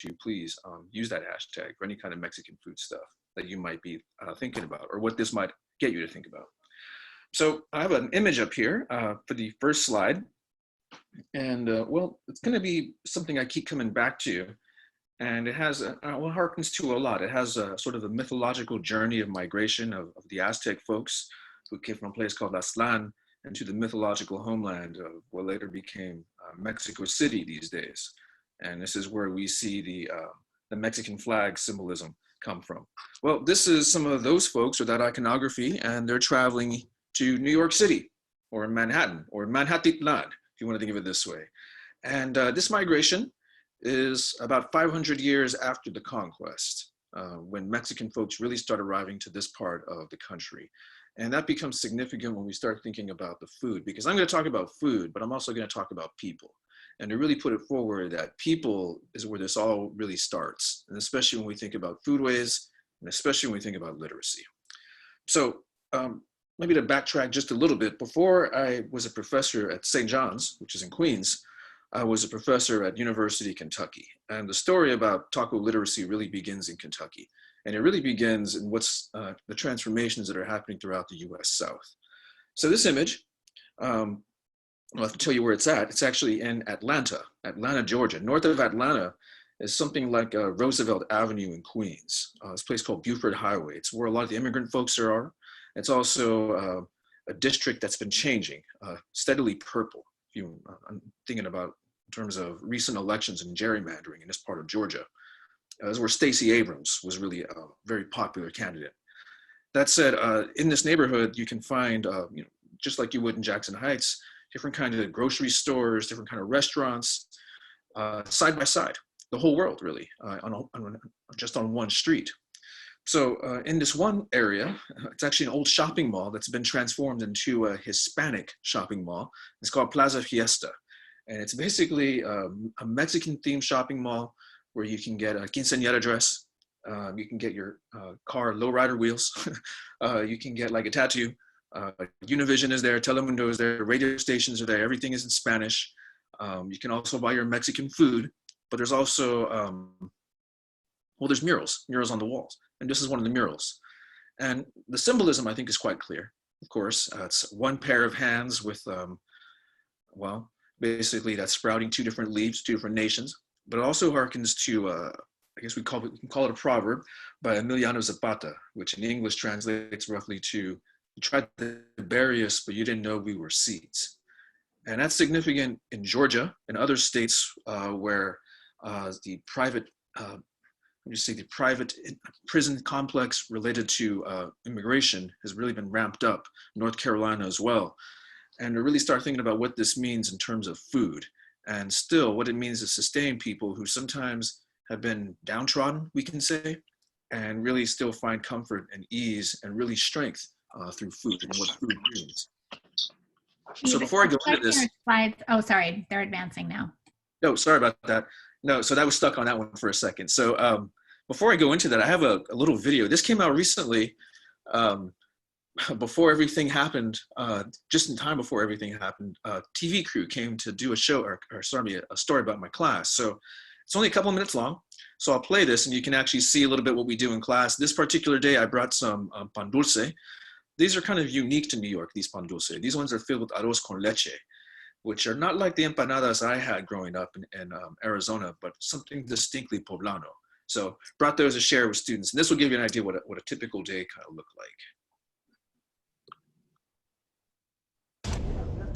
you please use that hashtag for any kind of Mexican food stuff that you might be thinking about, or what this might get you to think about. So I have an image up here for the first slide. And well, it's going to be something I keep coming back to. And it has, well, harkens to a lot. It has a sort of a mythological journey of migration of the Aztec folks who came from a place called Aztlan into the mythological homeland of what later became Mexico City these days. And this is where we see the Mexican flag symbolism come from. Well, this is some of those folks, or that iconography, and they're traveling to New York City, or Manhattan, or Manhattan, if you want to think of it this way. And this migration is about 500 years after the conquest, when Mexican folks really start arriving to this part of the country. And that becomes significant when we start thinking about the food, because I'm going to talk about food, but I'm also going to talk about people. And to really put it forward that people is where this all really starts, and especially when we think about foodways, and especially when we think about literacy. So maybe to backtrack just a little bit, before I was a professor at St. John's, which is in Queens, I was a professor at University of Kentucky. And the story about taco literacy really begins in Kentucky. And it really begins in what's the transformations that are happening throughout the US South. So this image, I'll have to tell you where it's at. It's actually in Atlanta, Georgia. North of Atlanta is something like Roosevelt Avenue in Queens. This place called Buford Highway. It's where a lot of the immigrant folks are. It's also a district that's been changing, steadily purple. If I'm thinking about in terms of recent elections and gerrymandering in this part of Georgia. This is where Stacey Abrams was really a very popular candidate. That said, in this neighborhood, you can find, just like you would in Jackson Heights, different kinds of grocery stores, different kind of restaurants, side by side, the whole world really, just on one street. So in this one area, it's actually an old shopping mall that's been transformed into a Hispanic shopping mall. It's called Plaza Fiesta. And it's basically a Mexican themed shopping mall where you can get a quinceañera dress, you can get your car lowrider wheels, you can get like a tattoo, Univision is there, Telemundo is there, radio stations are there, everything is in Spanish. You can also buy your Mexican food, but there's also, well, there's murals on the walls. And this is one of the murals. And the symbolism, I think, is quite clear. Of course, it's one pair of hands with, well, basically that's sprouting two different leaves, two different nations, but it also harkens to, I guess we can call it a proverb by Emiliano Zapata, which in English translates roughly to, you tried to bury us, but you didn't know we were seeds. And that's significant in Georgia and other states where the private, the private prison complex related to immigration has really been ramped up, North Carolina as well. And to really start thinking about what this means in terms of food, and still what it means to sustain people who sometimes have been downtrodden, we can say, and really still find comfort and ease and really strength through food and what food means. So before I go into this, slides, oh, sorry, they're advancing now. No, sorry about that. No, so that was stuck on that one for a second. So before I go into that, I have a little video. This came out recently, before everything happened, just in time before everything happened. TV crew came to do a show, or sorry, a story about my class. So it's only a couple of minutes long. So I'll play this and you can actually see a little bit what we do in class. This particular day, I brought some pan dulce. These are kind of unique to New York, these pan dulce. These ones are filled with arroz con leche, which are not like the empanadas I had growing up in Arizona, but something distinctly poblano. So brought those to share with students. And this will give you an idea what a typical day kind of looked like.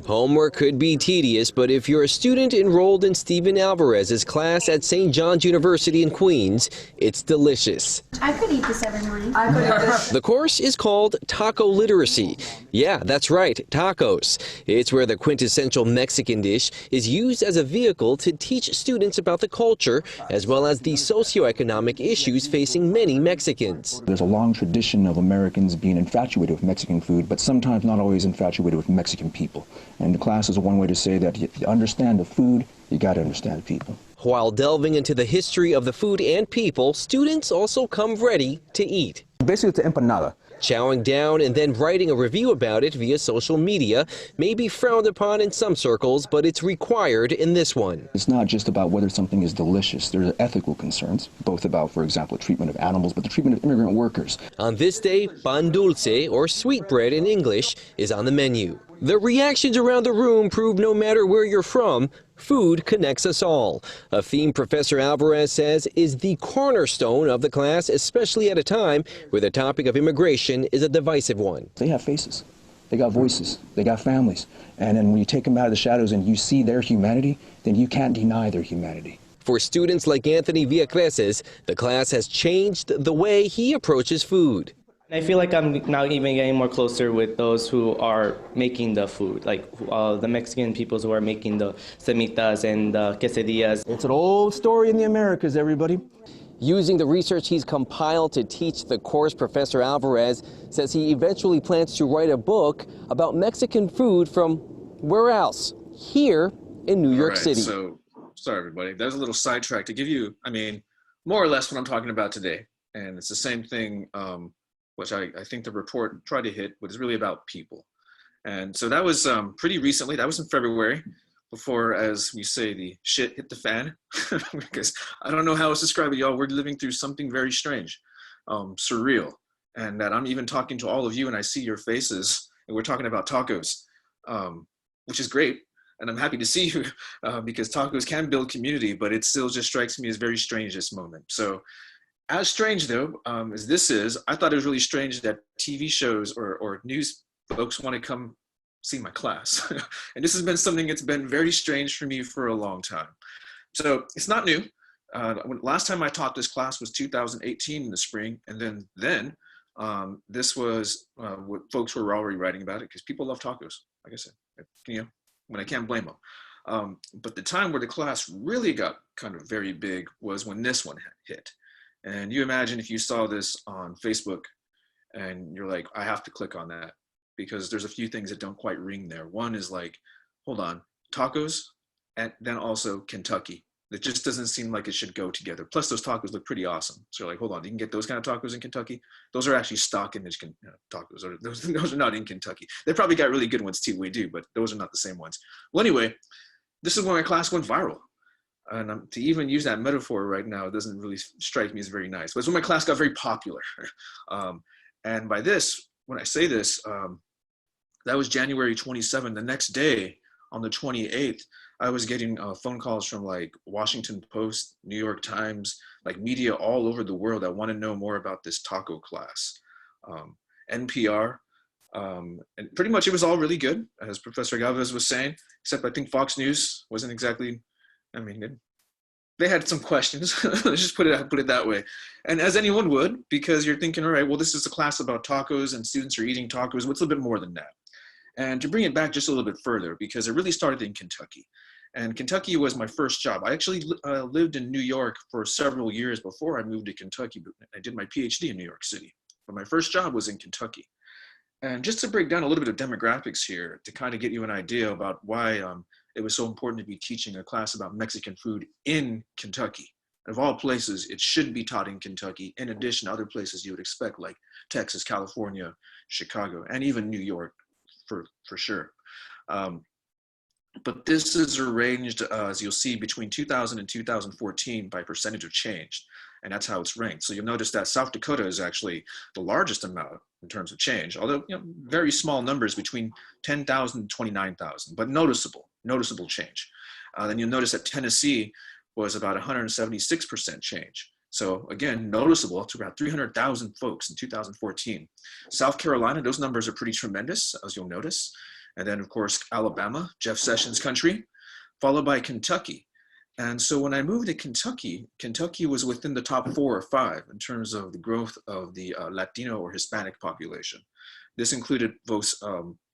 Homework could be tedious, but if you're a student enrolled in Stephen Alvarez's class at St. John's University in Queens, it's delicious. I could eat this every morning. I could eat this. The course is called Taco Literacy. Yeah, that's right, tacos. It's where the quintessential Mexican dish is used as a vehicle to teach students about the culture as well as the socioeconomic issues facing many Mexicans. There's a long tradition of Americans being infatuated with Mexican food, but sometimes not always infatuated with Mexican people. And the class is one way to say that you understand the food, you got to understand people. While delving into the history of the food and people, students also come ready to eat. Basically, it's an empanada. Chowing down and then writing a review about it via social media may be frowned upon in some circles, but it's required in this one. It's not just about whether something is delicious. There are ethical concerns, both about, for example, treatment of animals, but the treatment of immigrant workers. On this day, pan dulce, or sweetbread in English, is on the menu. The reactions around the room prove no matter where you're from, food connects us all. A theme Professor Alvarez says is the cornerstone of the class, especially at a time where the topic of immigration is a divisive one. They have faces, they got voices, they got families. And then when you take them out of the shadows and you see their humanity, then you can't deny their humanity. For students like Anthony Villacreses, the class has changed the way he approaches food. I feel like I'm now even getting more closer with those who are making the food, like the Mexican peoples who are making the semitas and the quesadillas. It's an old story in the Americas, everybody. Using the research he's compiled to teach the course, Professor Alvarez says he eventually plans to write a book about Mexican food from where else? Here in New York City. So, sorry everybody, there's a little sidetrack to give you, I mean, more or less what I'm talking about today. And it's the same thing, which I think the report tried to hit, but it's really about people. And so that was pretty recently, that was in February, before, as we say, the shit hit the fan, because I don't know how else to describe it, y'all. We're living through something very strange, surreal, and that I'm even talking to all of you and I see your faces, and we're talking about tacos, which is great. And I'm happy to see you because tacos can build community, but it still just strikes me as very strange this moment. So as strange though, as this is, I thought it was really strange that TV shows or news folks want to come see my class. And this has been something that's been very strange for me for a long time. So it's not new. Last time I taught this class was 2018 in the spring. And then this was what folks were already writing about it because people love tacos, like I said, when I can't blame them. But the time where the class really got kind of very big was when this one hit. And you imagine if you saw this on Facebook and you're like, I have to click on that because there's a few things that don't quite ring there. One is like, hold on, tacos and then also Kentucky. It just doesn't seem like it should go together. Plus those tacos look pretty awesome. So you're like, hold on, you can get those kind of tacos in Kentucky? Those are actually stock image tacos. Those are not in Kentucky. They probably got really good ones too, we do, but those are not the same ones. Well, anyway, this is when my class went viral. And to even use that metaphor right now, it doesn't really strike me as very nice. But it's when my class got very popular. And by this, when I say this, that was January 27. The next day, on the 28th, I was getting phone calls from like Washington Post, New York Times, like media all over the world that want to know more about this taco class. NPR, and pretty much it was all really good, as Professor Galvez was saying, except I think Fox News wasn't exactly, I mean, they had some questions. Let's just put it that way. And as anyone would, because you're thinking, all right, well, this is a class about tacos and students are eating tacos. What's a little bit more than that? And to bring it back just a little bit further, because it really started in Kentucky. And Kentucky was my first job. I actually lived in New York for several years before I moved to Kentucky. I did my PhD in New York City, but my first job was in Kentucky. And just to break down a little bit of demographics here, to kind of get you an idea about why it was so important to be teaching a class about Mexican food in Kentucky. Of all places, it should be taught in Kentucky, in addition to other places you would expect, like Texas, California, Chicago, and even New York, for sure. But this is arranged, as you'll see, between 2000 and 2014 by percentage of change, and that's how it's ranked. So you'll notice that South Dakota is actually the largest amount in terms of change, although very small numbers between 10,000 and 29,000, but noticeable change. Then you'll notice that Tennessee was about 176% change. So again, noticeable to about 300,000 folks in 2014. South Carolina, those numbers are pretty tremendous, as you'll notice. And then of course, Alabama, Jeff Sessions' country, followed by Kentucky. And so when I moved to Kentucky, Kentucky was within the top 4 or 5 in terms of the growth of the Latino or Hispanic population. This included both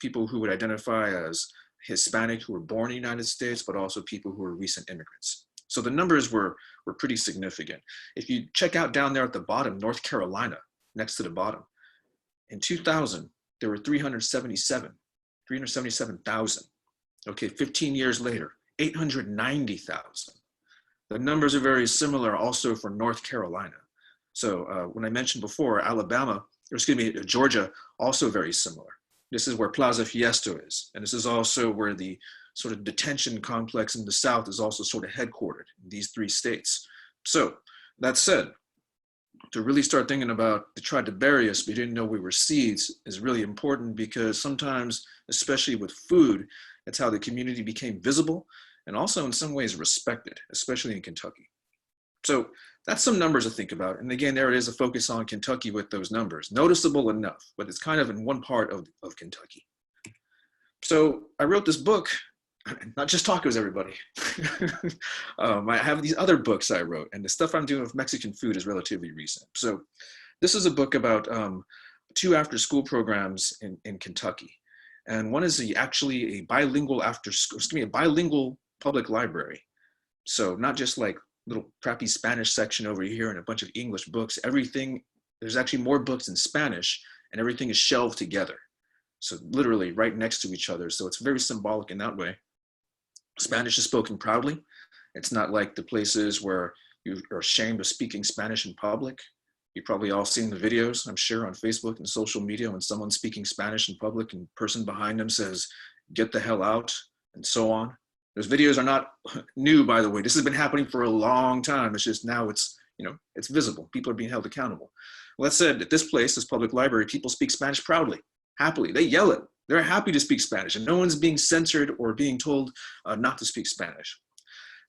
people who would identify as Hispanic who were born in the United States, but also people who were recent immigrants. So the numbers were pretty significant. If you check out down there at the bottom, North Carolina, next to the bottom, in 2000, there were 377,000. Okay, 15 years later, 890,000. The numbers are very similar also for North Carolina. So when I mentioned before, Alabama Georgia, also very similar. This is where Plaza Fiesta is. And this is also where the sort of detention complex in the South is also sort of headquartered in these three states. So that said, to really start thinking about they tried to bury us, we didn't know we were seeds is really important, because sometimes, especially with food, that's how the community became visible and also in some ways respected, especially in Kentucky. So that's some numbers to think about. And again, there it is, a focus on Kentucky with those numbers. Noticeable enough, but it's kind of in one part of Kentucky. So I wrote this book, not just tacos, everybody. I have these other books I wrote, and the stuff I'm doing with Mexican food is relatively recent. So this is a book about 2 after-school programs in Kentucky. And one is actually a bilingual bilingual public library. So not just like little crappy Spanish section over here and a bunch of English books. Everything, there's actually more books in Spanish, and everything is shelved together. So literally right next to each other. So it's very symbolic in that way. Spanish is spoken proudly. It's not like the places where you are ashamed of speaking Spanish in public. You've probably all seen the videos, I'm sure, on Facebook and social media when someone's speaking Spanish in public and the person behind them says, "Get the hell out," and so on. Those videos are not new, by the way. This has been happening for a long time. It's just now it's visible. People are being held accountable. Well, that said, at this place, this public library, people speak Spanish proudly, happily. They yell it. They're happy to speak Spanish, and no one's being censored or being told not to speak Spanish.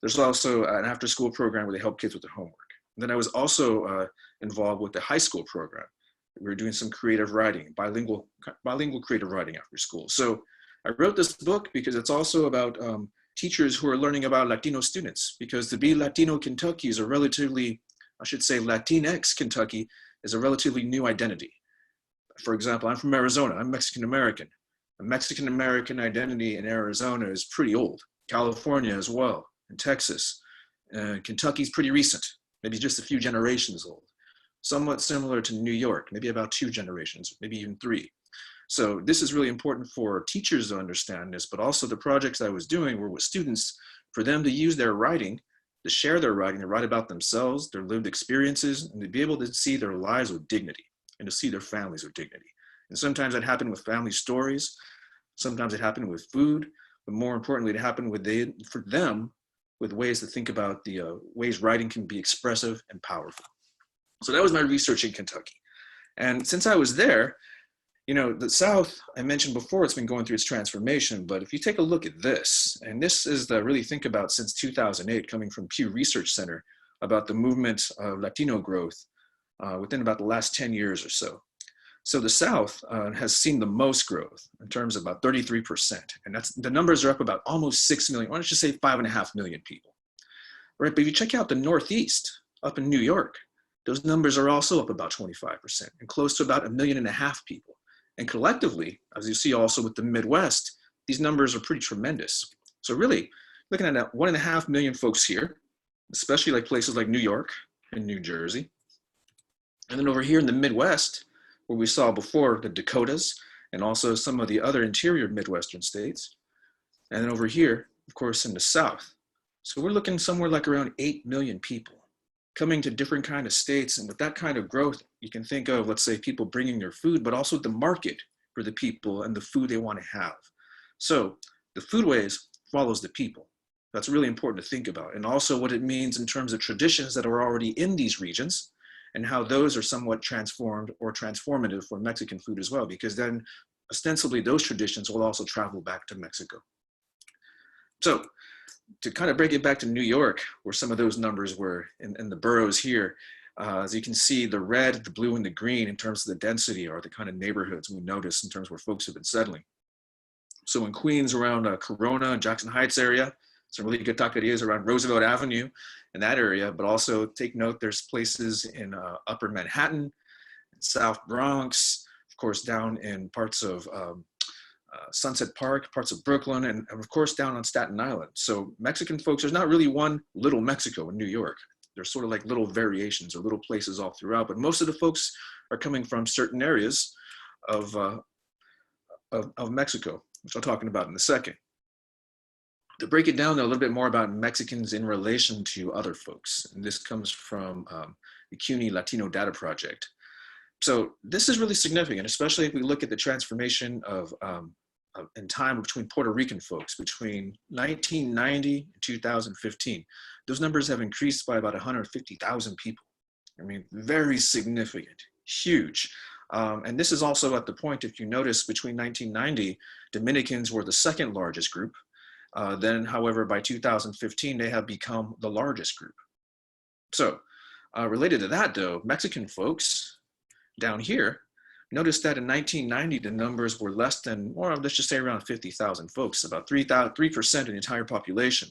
There's also an after-school program where they help kids with their homework. And then I was also involved with the high school program. We were doing some creative writing, bilingual creative writing after school. So I wrote this book because it's also about teachers who are learning about Latino students, because to be Latino Kentucky is a relatively, I should say Latinx Kentucky is a relatively new identity. For example, I'm from Arizona, I'm Mexican American. A Mexican American identity in Arizona is pretty old. California as well, and Texas. Kentucky's pretty recent, maybe just a few generations old. Somewhat similar to New York, maybe about 2 generations, maybe even 3. So this is really important for teachers to understand this, but also the projects I was doing were with students, for them to use their writing, to share their writing, to write about themselves, their lived experiences, and to be able to see their lives with dignity and to see their families with dignity. And sometimes that happened with family stories, sometimes it happened with food, but more importantly, it happened for them with ways to think about the ways writing can be expressive and powerful. So that was my research in Kentucky. And since I was there, the South, I mentioned before, it's been going through its transformation, but if you take a look at this, and this is the really think about since 2008, coming from Pew Research Center, about the movement of Latino growth within about the last 10 years or so. So the South has seen the most growth in terms of about 33%. And the numbers are up about almost 6 million, why don't you say 5.5 million people, right? But if you check out the Northeast, up in New York, those numbers are also up about 25% and close to about 1.5 million people. And collectively, as you see also with the Midwest, these numbers are pretty tremendous. So really, looking at 1.5 million folks here, especially like places like New York and New Jersey. And then over here in the Midwest, where we saw before the Dakotas and also some of the other interior Midwestern states. And then over here, of course, in the South. So we're looking somewhere like around 8 million people coming to different kind of states. And with that kind of growth, you can think of, let's say, people bringing their food, but also the market for the people and the food they want to have. So the Foodways follows the people. That's really important to think about. And also what it means in terms of traditions that are already in these regions and how those are somewhat transformed or transformative for Mexican food as well, because then ostensibly those traditions will also travel back to Mexico. So to kind of break it back to New York, where some of those numbers were in the boroughs here, as you can see, the red, the blue, and the green in terms of the density are the kind of neighborhoods we notice in terms of where folks have been settling. So in Queens, around Corona and Jackson Heights area, some really good taquerias around Roosevelt Avenue in that area, but also take note, there's places in Upper Manhattan, South Bronx, of course, down in parts of Sunset Park, parts of Brooklyn, and of course down on Staten Island. So Mexican folks, there's not really one little Mexico in New York. There's sort of like little variations or little places all throughout, but most of the folks are coming from certain areas of Mexico, which I'll talk about in a second. To break it down a little bit more about Mexicans in relation to other folks, and this comes from the CUNY Latino Data Project. So this is really significant, especially if we look at the transformation of in time between Puerto Rican folks between 1990 and 2015. Those numbers have increased by about 150,000 people. I mean, very significant, huge. And this is also at the point, if you notice, between 1990, Dominicans were the second largest group. Then, however, by 2015, they have become the largest group. So related to that, though, Mexican folks down here, notice that in 1990, the numbers were less than, or let's just say around 50,000 folks, about 3% of the entire population.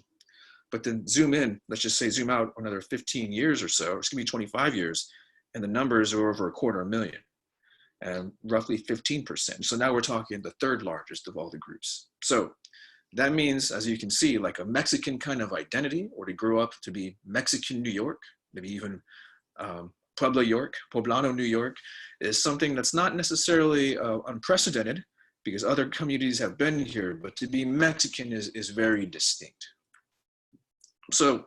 But then zoom in, let's just say zoom out another 15 years or so, it's gonna be 25 years, and the numbers are over 250,000, and roughly 15%. So now we're talking the third largest of all the groups. So that means, as you can see, like a Mexican kind of identity, or to grow up to be Mexican New York, maybe even Puebla, York, Poblano, New York, is something that's not necessarily unprecedented because other communities have been here, but to be Mexican is very distinct. So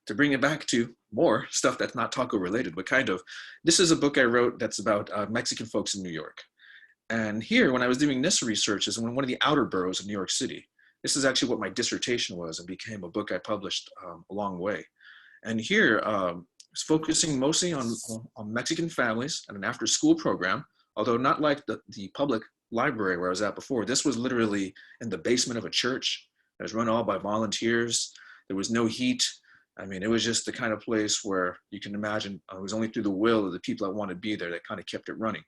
to bring it back to more stuff that's not taco related, but kind of, this is a book I wrote that's about Mexican folks in New York. And here, when I was doing this research, is in one of the outer boroughs of New York City. This is actually what my dissertation was and became a book I published a long way. And here, it's focusing mostly on Mexican families and an after-school program, although not like the public library where I was at before. This was literally in the basement of a church. It was run all by volunteers. There was no heat. I mean, it was just the kind of place where you can imagine it was only through the will of the people that want to be there that kind of kept it running.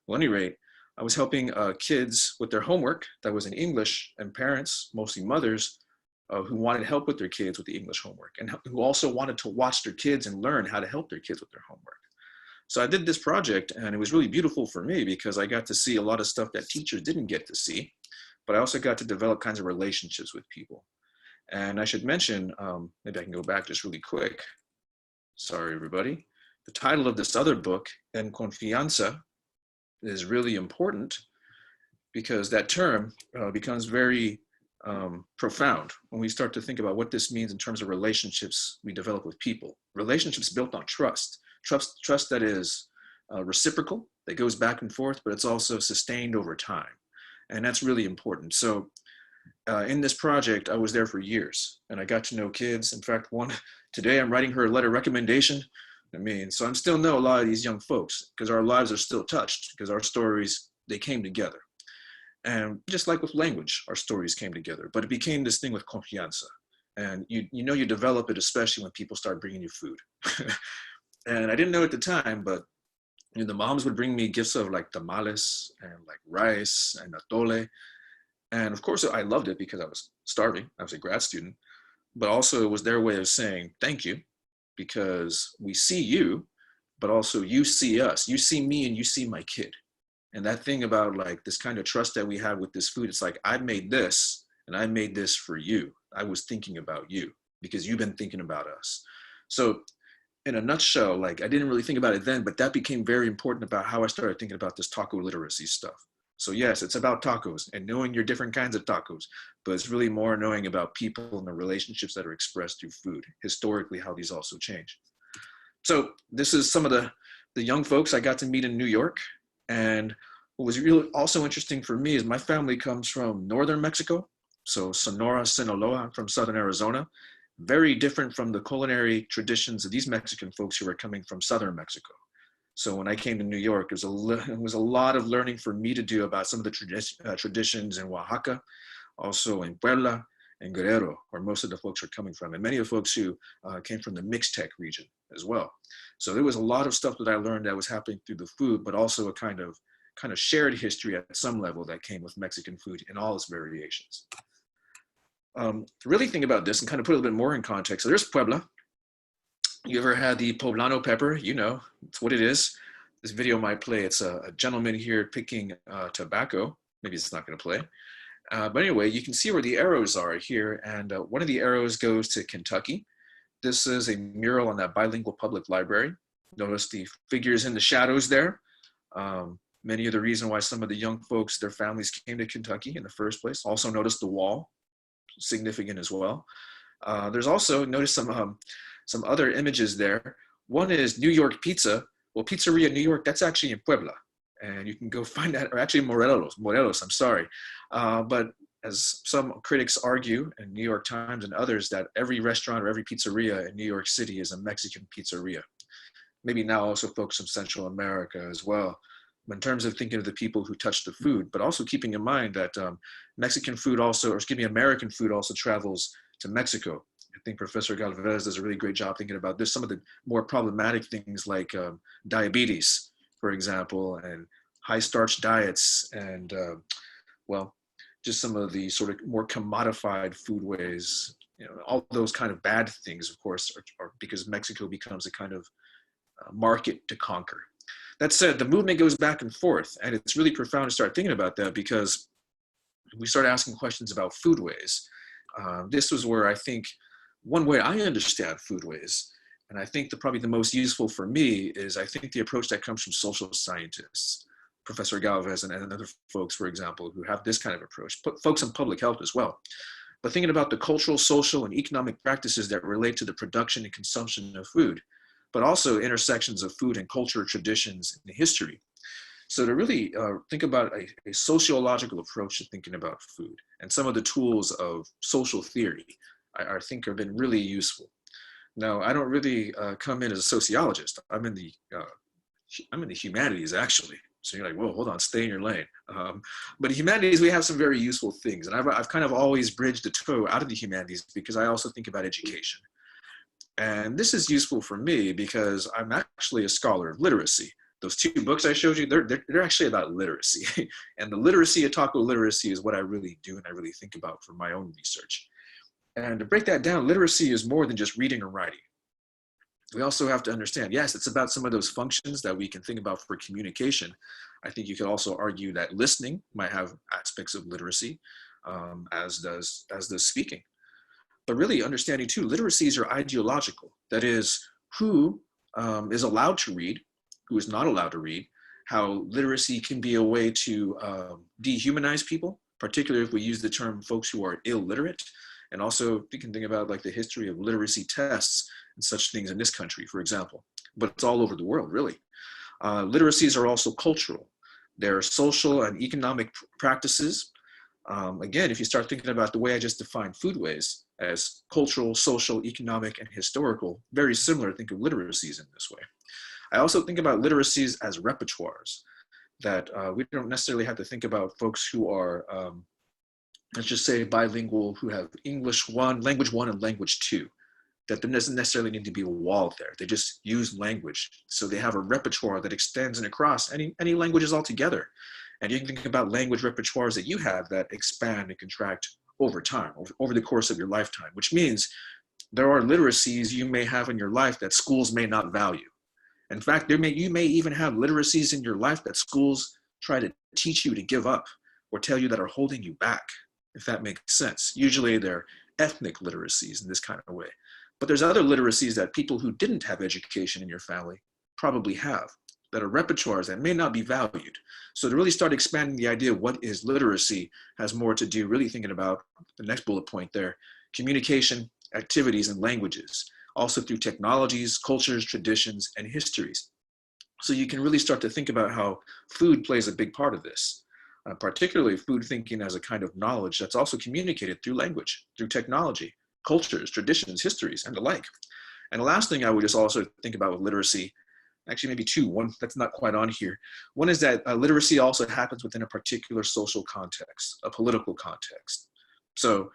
Well, at any rate, I was helping kids with their homework that was in English, and parents, mostly mothers, who wanted help with their kids with the English homework, and who also wanted to watch their kids and learn how to help their kids with their homework. So I did this project, and it was really beautiful for me because I got to see a lot of stuff that teachers didn't get to see, but I also got to develop kinds of relationships with people. And I should mention, maybe I can go back just really quick. Sorry, everybody. The title of this other book, En Confianza, is really important because that term becomes very profound when we start to think about what this means in terms of relationships we develop with people. Relationships built on trust that is reciprocal, that goes back and forth, but it's also sustained over time. And that's really important. So in this project, I was there for years and I got to know kids. In fact, today I'm writing her a letter of recommendation. I mean, so I still know a lot of these young folks because our lives are still touched because our stories, they came together. And just like with language, our stories came together, but it became this thing with confianza. And you know you develop it, especially when people start bringing you food. And I didn't know at the time, but the moms would bring me gifts of like tamales and like rice and atole. And of course, I loved it because I was starving. I was a grad student, but also it was their way of saying thank you because we see you, but also you see us. You see me and you see my kid. And that thing about like this kind of trust that we have with this food, it's like, I made this and I made this for you. I was thinking about you because you've been thinking about us. So in a nutshell, like I didn't really think about it then, but that became very important about how I started thinking about this taco literacy stuff. So yes, it's about tacos and knowing your different kinds of tacos, but it's really more knowing about people and the relationships that are expressed through food, historically, how these also change. So this is some of the young folks I got to meet in New York. And what was really also interesting for me is my family comes from northern Mexico. So Sonora, Sinaloa, I'm from southern Arizona. Very different from the culinary traditions of these Mexican folks who are coming from southern Mexico. So when I came to New York, it was a lot of learning for me to do about some of the traditions in Oaxaca, also in Puebla and Guerrero, where most of the folks are coming from, and many of the folks who came from the Mixtec region as well. So there was a lot of stuff that I learned that was happening through the food, but also a kind of shared history at some level that came with Mexican food in all its variations. To really think about this and kind of put a little bit more in context, so there's Puebla. You ever had the poblano pepper? You know, it's what it is. This video might play. It's a gentleman here picking tobacco. Maybe it's not going to play. But anyway, you can see where the arrows are here. And one of the arrows goes to Kentucky. This is a mural on that bilingual public library. Notice the figures in the shadows there. Many of the reason why some of the young folks, their families came to Kentucky in the first place. Also notice the wall, significant as well. There's also, notice some other images there. One is New York pizza, Well, pizzeria in New York, that's actually in Puebla. And you can go find that, or actually Morelos, I'm sorry. But as some critics argue, in New York Times and others, that every restaurant or every pizzeria in New York City is a Mexican pizzeria. Maybe now also folks from Central America as well. But in terms of thinking of the people who touch the food, but also keeping in mind that Mexican food also, or excuse me, American food also travels to Mexico. I think Professor Galvez does a really great job thinking about this. Some of the more problematic things like diabetes, for example, and high starch diets, and well, just some of the sort of more commodified foodways, you know, all those kind of bad things, of course, are because Mexico becomes a kind of market to conquer. That said, the movement goes back and forth, and it's really profound to start thinking about that, because we start asking questions about foodways. This was where I think one way I understand foodways, and I think probably the most useful for me, is I think the approach that comes from social scientists, Professor Galvez and other folks, for example, who have this kind of approach, folks in public health as well. But thinking about the cultural, social, and economic practices that relate to the production and consumption of food, but also intersections of food and culture, traditions, and history. So to really think about a sociological approach to thinking about food, and some of the tools of social theory, I think have been really useful. Now, I don't really come in as a sociologist. I'm in the humanities, actually. So you're like, whoa, hold on, stay in your lane. But in humanities, we have some very useful things. And I've kind of always bridged the toe out of the humanities, because I also think about education. And this is useful for me because I'm actually a scholar of literacy. Those two books I showed you, they're actually about literacy. And the literacy of taco literacy is what I really do and I really think about for my own research. And to break that down, literacy is more than just reading or writing. We also have to understand, yes, it's about some of those functions that we can think about for communication. I think you could also argue that listening might have aspects of literacy, as does speaking. But really understanding too, literacies are ideological. That is, who is allowed to read, who is not allowed to read, how literacy can be a way to dehumanize people, particularly if we use the term folks who are illiterate. And also you can think about like the history of literacy tests and such things in this country, for example, but it's all over the world, really. Literacies are also cultural. They're social and economic practices. Again, if you start thinking about the way I just defined foodways as cultural, social, economic, and historical, very similar, think of literacies in this way. I also think about literacies as repertoires, that we don't necessarily have to think about folks who are, let's just say bilingual, who have English 1, language 1, and language 2, that there doesn't necessarily need to be a wall there. They just use language. So they have a repertoire that extends and across any languages altogether. And you can think about language repertoires that you have that expand and contract over time, over the course of your lifetime, which means there are literacies you may have in your life that schools may not value. In fact, you may even have literacies in your life that schools try to teach you to give up or tell you that are holding you back, if that makes sense. Usually they're ethnic literacies in this kind of way. But there's other literacies that people who didn't have education in your family probably have, that are repertoires that may not be valued. So to really start expanding the idea of what is literacy has more to do really thinking about the next bullet point there, communication, activities, and languages, also through technologies, cultures, traditions, and histories. So you can really start to think about how food plays a big part of this, particularly food thinking as a kind of knowledge that's also communicated through language, through technology, cultures, traditions, histories, and the like. And the last thing I would just also think about with literacy, actually maybe two, one that's not quite on here. One is that literacy also happens within a particular social context, a political context. So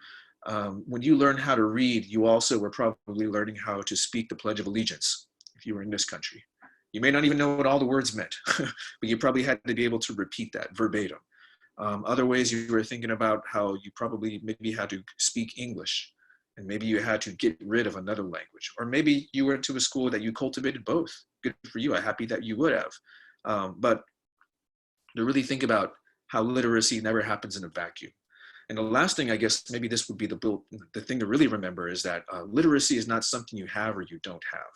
when you learn how to read, you also were probably learning how to speak the Pledge of Allegiance if you were in this country. You may not even know what all the words meant, but you probably had to be able to repeat that verbatim. Other ways you were thinking about how you probably maybe had to speak English, and maybe you had to get rid of another language, or maybe you went to a school that you cultivated both. Good for you, I'm happy that you would have. But to really think about how literacy never happens in a vacuum. And the last thing, I guess, maybe this would be the thing to really remember is that literacy is not something you have or you don't have.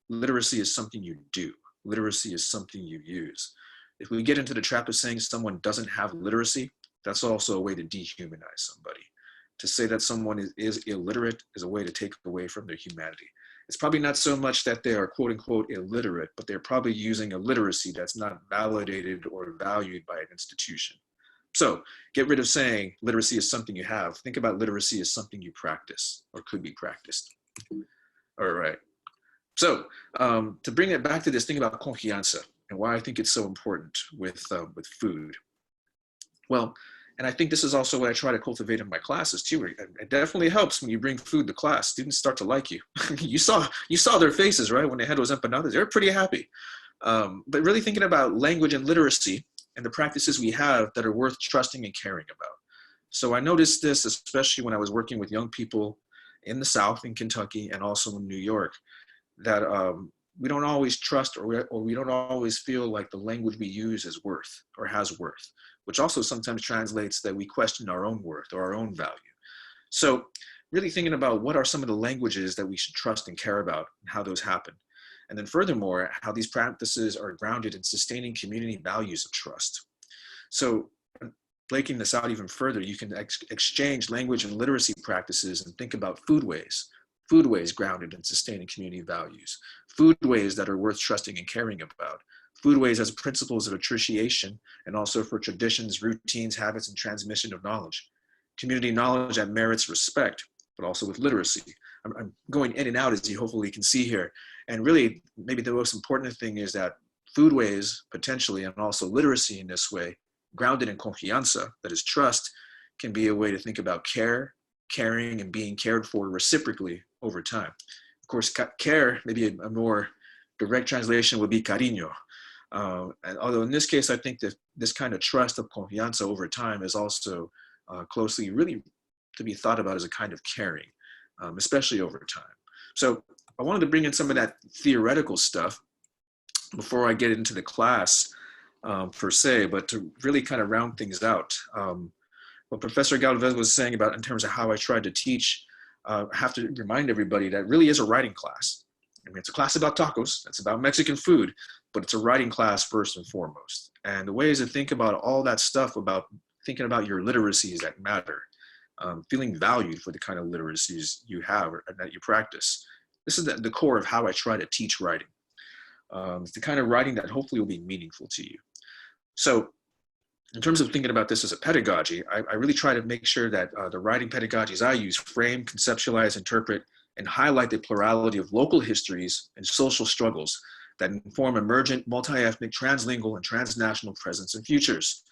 Literacy is something you do. Literacy is something you use. If we get into the trap of saying someone doesn't have literacy, that's also a way to dehumanize somebody. To say that someone is illiterate is a way to take away from their humanity. it's probably not so much that they are quote unquote illiterate, but they're probably using a literacy that's not validated or valued by an institution. So get rid of saying literacy is something you have. Think about literacy as something you practice or could be practiced. All right. So to bring it back to this thing about confianza and why I think it's so important with food. Well, and I think this is also what I try to cultivate in my classes too. It definitely helps when you bring food to class. Students start to like you. you saw their faces, right? When they had those empanadas, they were pretty happy. But really thinking about language and literacy and the practices we have that are worth trusting and caring about. So I noticed this, especially when I was working with young people in the South, in Kentucky, and also in New York, that we don't always trust or we don't always feel like the language we use is worth or has worth, which also sometimes translates that we question our own worth or our own value. So really thinking about what are some of the languages that we should trust and care about and how those happen. And then furthermore, how these practices are grounded in sustaining community values of trust. So breaking this out even further, you can exchange language and literacy practices and think about foodways grounded in sustaining community values, foodways that are worth trusting and caring about, foodways as principles of appreciation and also for traditions, routines, habits, and transmission of knowledge. Community knowledge that merits respect, but also with literacy. I'm going in and out, as you hopefully can see here. And really, maybe the most important thing is that foodways, potentially, and also literacy in this way, grounded in confianza, that is trust, can be a way to think about caring, and being cared for reciprocally over time. Of course, care, maybe a more direct translation would be cariño. And although in this case, I think that this kind of trust of confianza over time is also closely really to be thought about as a kind of caring, especially over time. So I wanted to bring in some of that theoretical stuff before I get into the class per se, but to really kind of round things out. What Professor Galvez was saying about in terms of how I tried to teach, I have to remind everybody that it really is a writing class. I mean, it's a class about tacos, it's about Mexican food, but it's a writing class first and foremost. And the ways to think about all that stuff about thinking about your literacies that matter, feeling valued for the kind of literacies you have or that you practice. This is the core of how I try to teach writing. It's the kind of writing that hopefully will be meaningful to you. So in terms of thinking about this as a pedagogy, I really try to make sure that the writing pedagogies I use frame, conceptualize, interpret, and highlight the plurality of local histories and social struggles that inform emergent, multi-ethnic, translingual, and transnational presents and futures.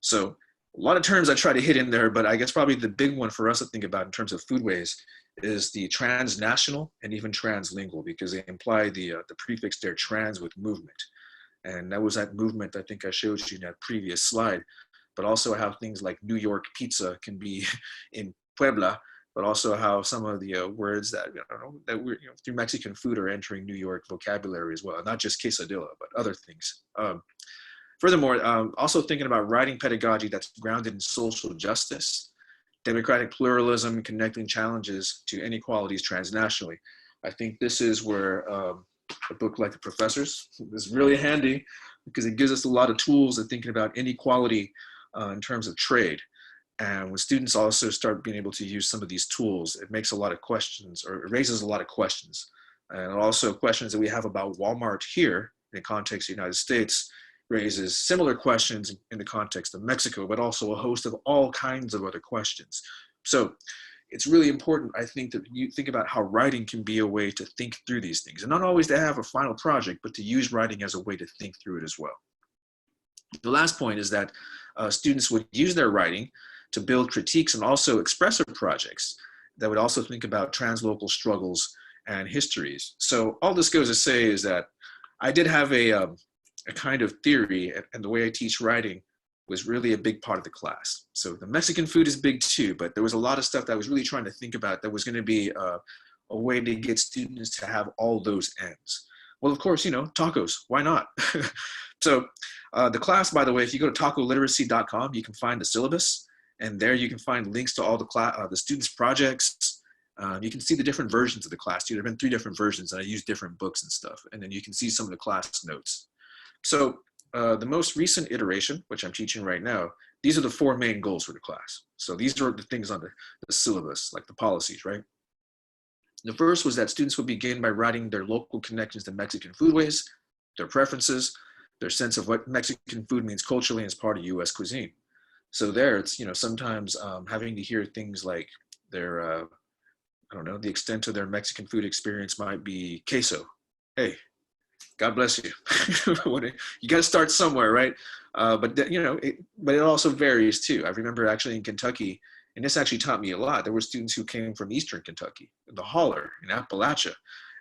So a lot of terms I try to hit in there, but I guess probably the big one for us to think about in terms of foodways is the transnational and even translingual, because they imply the prefix there, trans, with movement. And that was that movement I think I showed you in that previous slide, but also how things like New York pizza can be in Puebla, but also how some of the words that, that we're, through Mexican food are entering New York vocabulary as well, not just quesadilla, but other things. Furthermore, also thinking about writing pedagogy that's grounded in social justice, democratic pluralism, and connecting challenges to inequalities transnationally. I think this is where a book like The Professors is really handy, because it gives us a lot of tools of thinking about inequality in terms of trade. And when students also start being able to use some of these tools, it makes a lot of questions, or it raises a lot of questions. And also questions that we have about Walmart here in the context of the United States raises similar questions in the context of Mexico, but also a host of all kinds of other questions. So it's really important, I think, that you think about how writing can be a way to think through these things, and not always to have a final project, but to use writing as a way to think through it as well. The last point is that students would use their writing to build critiques and also expressive projects that would also think about translocal struggles and histories. So all this goes to say is that I did have a kind of theory, and the way I teach writing was really a big part of the class. So the Mexican food is big too, but there was a lot of stuff that I was really trying to think about that was going to be a way to get students to have all those ends. Well, of course, tacos, why not? So the class, by the way, if you go to tacoliteracy.com, you can find the syllabus. And there you can find links to all the students' projects. You can see the different versions of the class too. There have been 3 different versions, and I use different books and stuff. And then you can see some of the class notes. So the most recent iteration, which I'm teaching right now, these are the 4 main goals for the class. So these are the things on the syllabus, like the policies, right? The first was that students would begin by writing their local connections to Mexican foodways, their preferences, their sense of what Mexican food means culturally as part of US cuisine. So there it's, sometimes having to hear things like their, I don't know, the extent of their Mexican food experience might be queso. Hey, God bless you. You got to start somewhere, right? But it also varies too. I remember actually in Kentucky, and this actually taught me a lot. There were students who came from Eastern Kentucky, the Holler in Appalachia,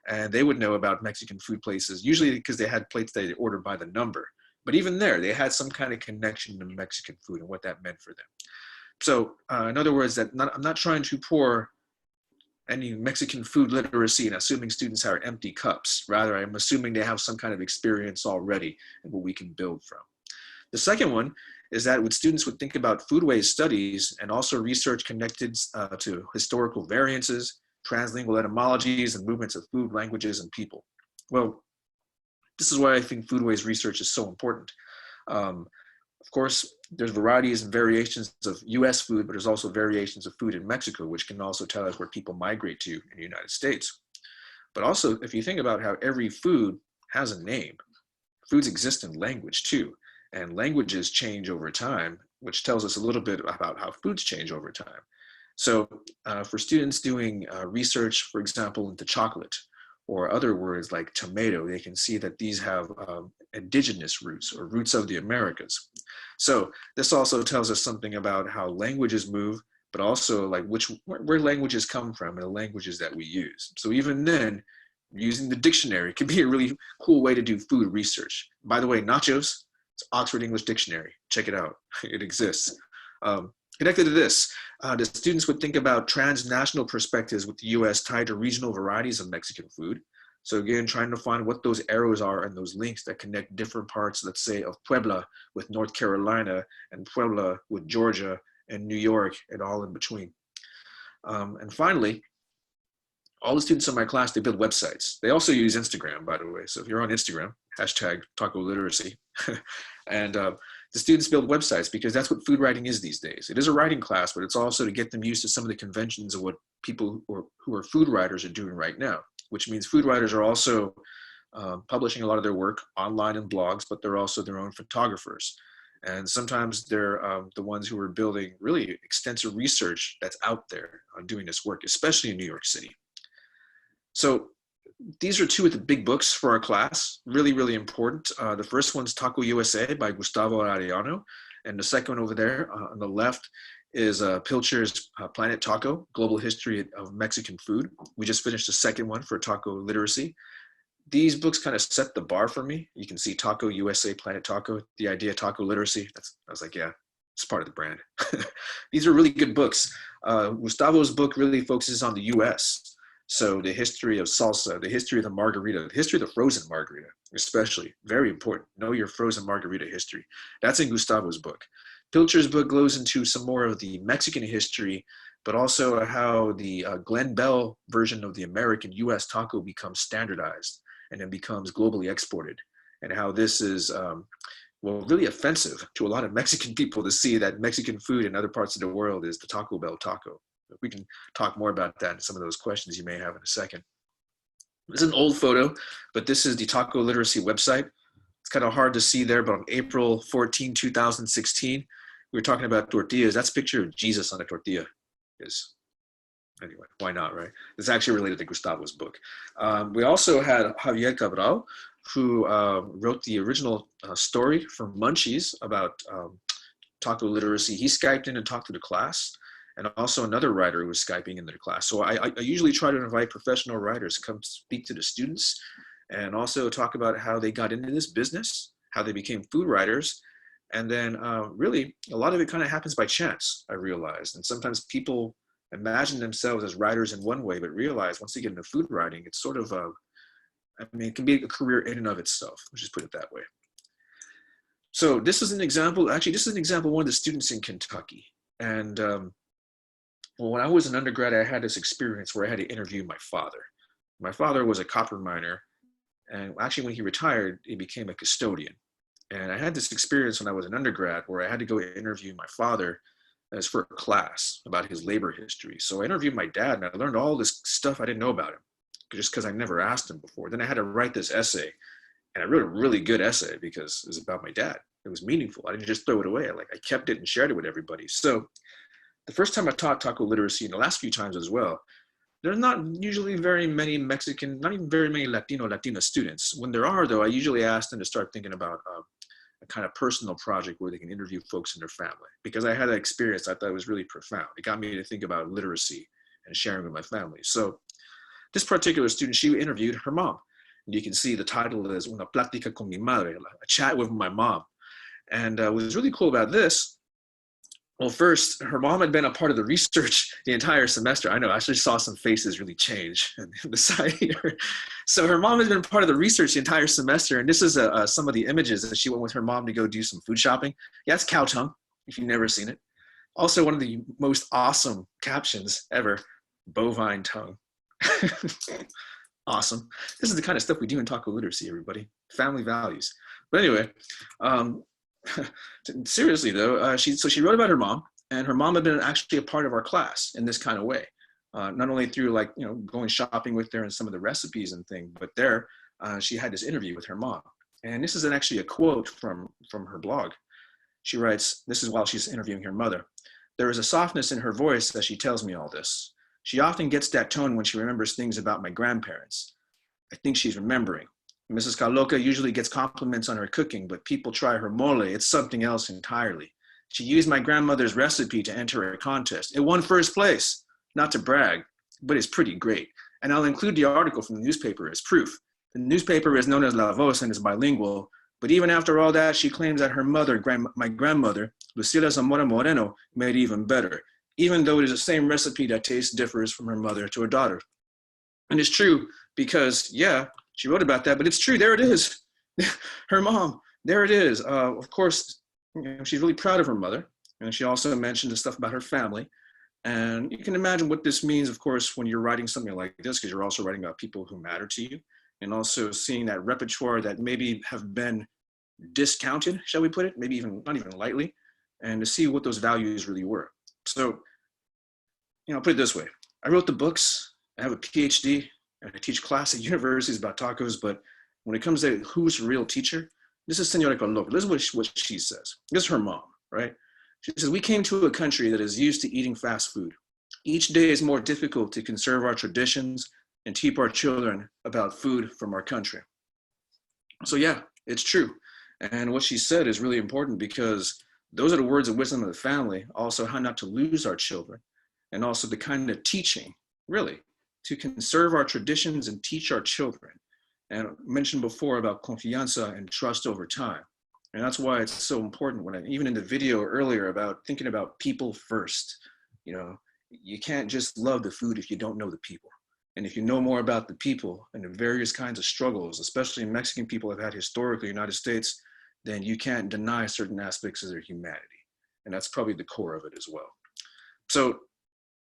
and they would know about Mexican food places, usually because they had plates they ordered by the number. But even there, they had some kind of connection to Mexican food and what that meant for them. So in other words, I'm not trying to pour any Mexican food literacy and assuming students are empty cups. Rather, I'm assuming they have some kind of experience already and what we can build from. The second one is that students would think about foodways studies and also research connected to historical variances, translingual etymologies, and movements of food, languages, and people. Well, this is why I think foodways research is so important. Of course, there's varieties and variations of US food, but there's also variations of food in Mexico, which can also tell us where people migrate to in the United States. But also, if you think about how every food has a name, foods exist in language too, and languages change over time, which tells us a little bit about how foods change over time. So for students doing research, for example, into chocolate, or other words like tomato, they can see that these have indigenous roots or roots of the Americas. So this also tells us something about how languages move, but also like where languages come from and the languages that we use. So even then, using the dictionary can be a really cool way to do food research. By the way, nachos, it's Oxford English Dictionary. Check it out, it exists. Connected to this, the students would think about transnational perspectives with the US tied to regional varieties of Mexican food. So again, trying to find what those arrows are and those links that connect different parts, let's say, of Puebla with North Carolina and Puebla with Georgia and New York and all in between. And finally, all the students in my class, they build websites. They also use Instagram, by the way. So if you're on Instagram, hashtag taco literacy. And the students build websites because that's what food writing is these days. It is a writing class, but it's also to get them used to some of the conventions of what people who are food writers are doing right now, which means food writers are also publishing a lot of their work online in blogs, but they're also their own photographers. And sometimes they're the ones who are building really extensive research that's out there on doing this work, especially in New York City. So these are two of the big books for our class, really, really important. The first one's Taco USA by Gustavo Arellano. And the second one over there on the left is Pilcher's Planet Taco, Global History of Mexican Food. We just finished the second one for taco literacy. These books kind of set the bar for me. You can see Taco USA, Planet Taco, the idea of taco literacy. I was like, yeah, it's part of the brand. These are really good books. Gustavo's book really focuses on the US. So the history of salsa, the history of the margarita, the history of the frozen margarita, especially, very important. Know your frozen margarita history. That's in Gustavo's book. Pilcher's book goes into some more of the Mexican history, but also how the Glenn Bell version of the American US taco becomes standardized and then becomes globally exported, and how this is, really offensive to a lot of Mexican people to see that Mexican food in other parts of the world is the Taco Bell taco. We can talk more about that and some of those questions you may have in a second. This is an old photo, but this is the Taco Literacy website. It's kind of hard to see there, but on April 14, 2016, we were talking about tortillas. That's a picture of Jesus on a tortilla. Anyway, why not, right? It's actually related to Gustavo's book. We also had Javier Cabral, who wrote the original story from Munchies about taco literacy. He Skyped in and talked to the class. And also another writer who was Skyping into the class. So I usually try to invite professional writers to come speak to the students and also talk about how they got into this business, how they became food writers. And then really, a lot of it kind of happens by chance, I realized. And sometimes people imagine themselves as writers in one way, but realize once they get into food writing, it's sort of, it can be a career in and of itself. Let's just put it that way. So this is an example, actually, this is an example of one of the students in Kentucky. And well, when I was an undergrad, I had this experience where I had to interview my father. My father was a copper miner, and actually when he retired, he became a custodian. And I had this experience when I was an undergrad where I had to go interview my father as for a class about his labor history. So I interviewed my dad and I learned all this stuff I didn't know about him just because I never asked him before. Then I had to write this essay, and I wrote a really good essay because it was about my dad. It was meaningful. I didn't just throw it away. I kept it and shared it with everybody. So the first time I taught taco literacy, and the last few times as well, there's not usually very many Mexican, not even very many Latina students. When there are, though, I usually ask them to start thinking about a kind of personal project where they can interview folks in their family. Because I had that experience, I thought it was really profound. It got me to think about literacy and sharing with my family. So this particular student, she interviewed her mom. And you can see the title is Una Plática con mi madre, a chat with my mom. And what was really cool about this, well, first, her mom had been a part of the research the entire semester. I know, I actually saw some faces really change on the side here. So her mom has been part of the research the entire semester. And this is some of the images that she went with her mom to go do some food shopping. Yeah, it's cow tongue, if you've never seen it. Also, one of the most awesome captions ever, bovine tongue. Awesome. This is the kind of stuff we do in taco literacy, everybody. Family values. But anyway, seriously though, she wrote about her mom, and her mom had been actually a part of our class in this kind of way. Not only through going shopping with her and some of the recipes and things, but there she had this interview with her mom. And this is actually a quote from her blog. She writes, this is while she's interviewing her mother. There is a softness in her voice as she tells me all this. She often gets that tone when she remembers things about my grandparents. I think she's remembering. Mrs. Caloca usually gets compliments on her cooking, but people try her mole. It's something else entirely. She used my grandmother's recipe to enter a contest. It won first place, not to brag, but it's pretty great. And I'll include the article from the newspaper as proof. The newspaper is known as La Voz and is bilingual, but even after all that, she claims that her mother, my grandmother, Lucila Zamora Moreno, made it even better, even though it is the same recipe that taste differs from her mother to her daughter. And it's true because, yeah, she wrote about that, but it's true. There it is. Her mom, there it is. Of course, she's really proud of her mother. And she also mentioned the stuff about her family. And you can imagine what this means, of course, when you're writing something like this, because you're also writing about people who matter to you. And also seeing that repertoire that maybe have been discounted, shall we put it, maybe even not even lightly, and to see what those values really were. So, put it this way. I wrote the books, I have a PhD, and I teach class at universities about tacos, but when it comes to who's a real teacher, this is Senora Caloca. This is what she says. This is her mom, right? She says, we came to a country that is used to eating fast food. Each day is more difficult to conserve our traditions and teach our children about food from our country. So yeah, it's true. And what she said is really important because those are the words of wisdom of the family, also how not to lose our children, and also the kind of teaching, really, to conserve our traditions and teach our children. And I mentioned before about confianza and trust over time. And that's why it's so important when even in the video earlier about thinking about people first, you can't just love the food if you don't know the people. And if you know more about the people and the various kinds of struggles, especially Mexican people have had historically in the United States, then you can't deny certain aspects of their humanity. And that's probably the core of it as well. So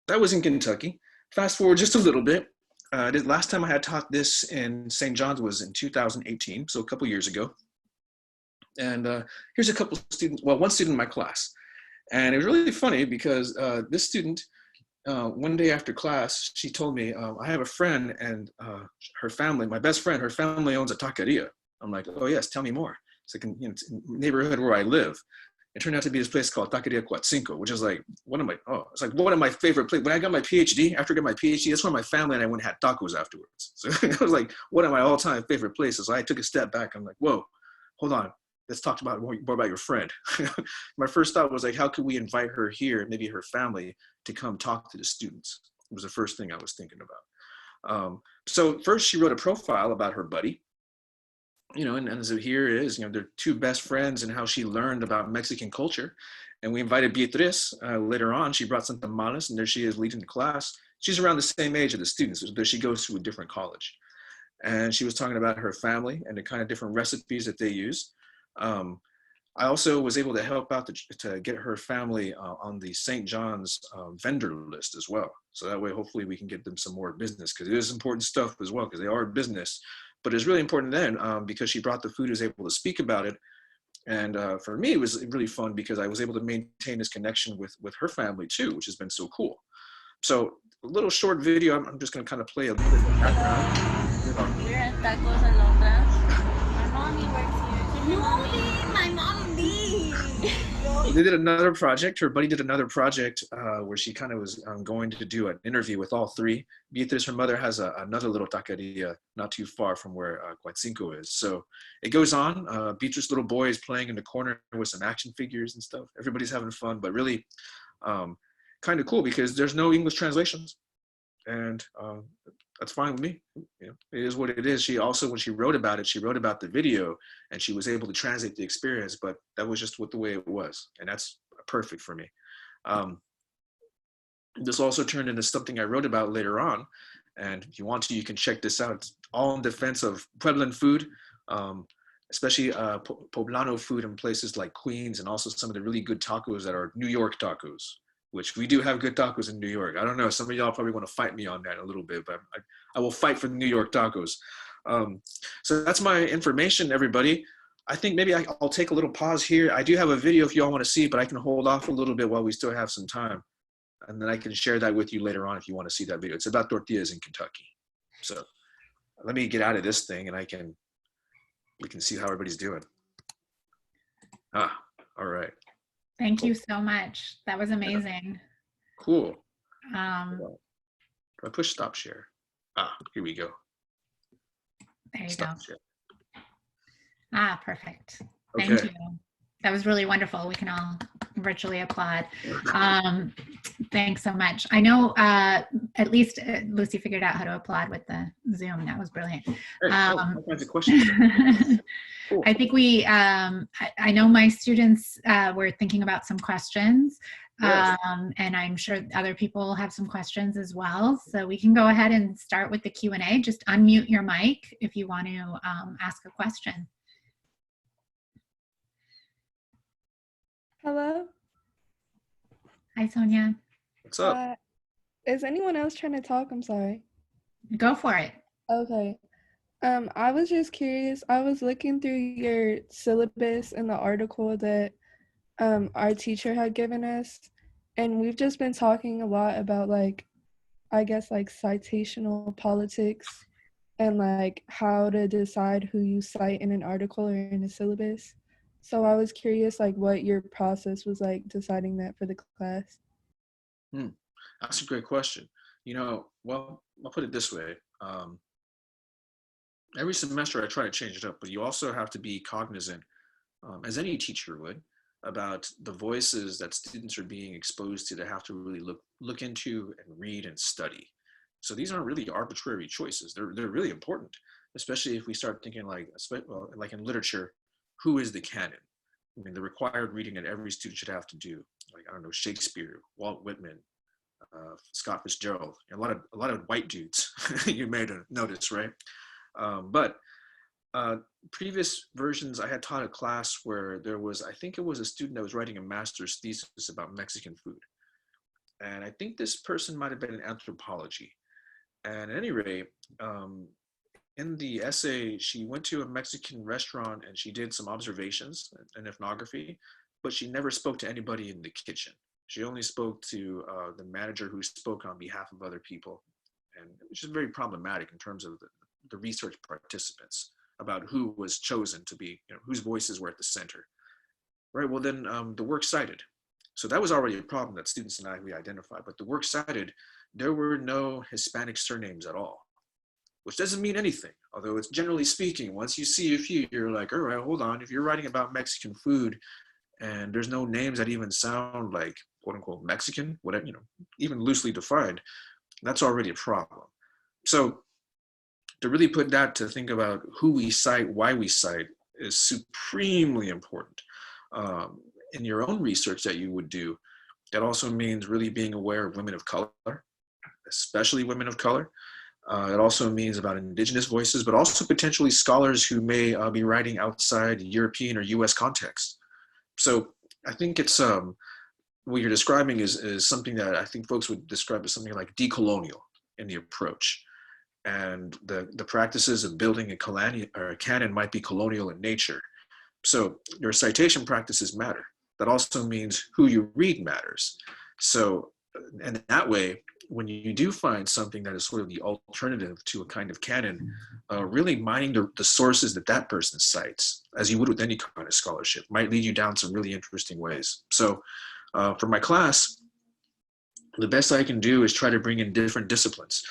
that was in Kentucky. Fast forward just a little bit. Last time I had taught this in St. John's was in 2018, so a couple years ago. And here's a couple students, one student in my class. And it was really funny because this student, one day after class, she told me, I have a friend and her family, my best friend, her family owns a taqueria. I'm like, oh yes, tell me more. It's like in the neighborhood where I live. It turned out to be this place called Taqueria Cuatzinco, which is like one of my favorite places. When I got my PhD, after I got my PhD, that's where my family and I went and had tacos afterwards. So it was like one of my all-time favorite places. So I took a step back. I'm like, whoa, hold on. Let's talk about more about your friend. My first thought was like, how could we invite her here, maybe her family, to come talk to the students? It was the first thing I was thinking about. So first she wrote a profile about her buddy. And so here it is, they're two best friends and how she learned about Mexican culture. And we invited Beatriz later on. She brought some tamales and there she is leading the class. She's around the same age of the students, but she goes to a different college. And she was talking about her family and the kind of different recipes that they use. I also was able to help out to get her family on the St. John's vendor list as well. So that way, hopefully we can get them some more business because it is important stuff as well because they are business. But it's really important then because she brought the food, is able to speak about it. And for me, it was really fun because I was able to maintain this connection with her family too, which has been so cool. So a little short video, I'm just going to kind of play a little bit of background. We're at Tacos Alondra. My mommy works here. Mommy, my mommy. They did another project. Her buddy did another project where she kind of was going to do an interview with all three. Beatriz, her mother, has another little taqueria not too far from where Coatzinco is. So it goes on. Beatriz' little boy is playing in the corner with some action figures and stuff. Everybody's having fun, but really kind of cool because there's no English translations. And that's fine with me. You know, it is what it is. She also, when she wrote about it, she wrote about the video and she was able to translate the experience, but that was just the way it was. And that's perfect for me. This also turned into something I wrote about later on. And if you want to, you can check this out. It's all in defense of Pueblan food, especially Poblano food in places like Queens, and also some of the really good tacos that are New York tacos, which we do have good tacos in New York. I don't know, some of y'all probably want to fight me on that a little bit, but I will fight for the New York tacos. So that's my information, everybody. I think maybe I'll take a little pause here. I do have a video if y'all want to see, but I can hold off a little bit while we still have some time. And then I can share that with you later on if you want to see that video. It's about tortillas in Kentucky. So let me get out of this thing and we can see how everybody's doing. All right. Thank you so much. That was amazing. Cool. Do There I push stop share? Here we go. you Stop go. share. Perfect. Thank Okay. you. That was really wonderful. We can all virtually applaud. Thanks so much. I know at least Lucy figured out how to applaud with the Zoom. That was brilliant. Hey, all kinds of questions. Cool. I think I know my students were thinking about some questions, Yes. and I'm sure other people have some questions as well. So we can go ahead and start with the Q&A. Just unmute your mic if you want to ask a question. Hello? Hi, Sonia. What's up? Is anyone else trying to talk? I'm sorry. Go for it. Okay. I was just curious. I was looking through your syllabus in the article that our teacher had given us, and we've just been talking a lot about I guess citational politics and how to decide who you cite in an article or in a syllabus. So I was curious what your process was deciding that for the class. That's a great question. Well, I'll put it this way. Every semester I try to change it up, but you also have to be cognizant, as any teacher would, about the voices that students are being exposed to that have to really look into and read and study. So these aren't really arbitrary choices. They're really important, especially if we start thinking like in literature, who is the canon? I mean, the required reading that every student should have to do, I don't know, Shakespeare, Walt Whitman, Scott Fitzgerald, a lot of white dudes. You may have noticed, right? But previous versions, I had taught a class where there was, I think it was a student that was writing a master's thesis about Mexican food. And I think this person might have been in anthropology. And at any rate, in the essay, she went to a Mexican restaurant and she did some observations and ethnography, but she never spoke to anybody in the kitchen. She only spoke to the manager who spoke on behalf of other people. And it was just very problematic in terms of the research participants about who was chosen to be, whose voices were at the center. Right, well then the work cited. So that was already a problem that students and we identified, but the work cited, there were no Hispanic surnames at all, which doesn't mean anything. Although it's generally speaking, once you see a few, you're like, all right, hold on. If you're writing about Mexican food and there's no names that even sound like quote unquote Mexican, whatever, even loosely defined, that's already a problem. So to really put that to think about who we cite, why we cite is supremely important. In your own research that you would do, that also means really being aware of women of color, especially women of color. It also means about indigenous voices, but also potentially scholars who may be writing outside European or US context. So I think it's, what you're describing is something that I think folks would describe as something like decolonial in the approach. And the practices of building a canon might be colonial in nature. So your citation practices matter. That also means who you read matters. So, and that way, when you do find something that is sort of the alternative to a kind of canon, really mining the sources that that person cites, as you would with any kind of scholarship, might lead you down some really interesting ways. So for my class, the best I can do is try to bring in different disciplines.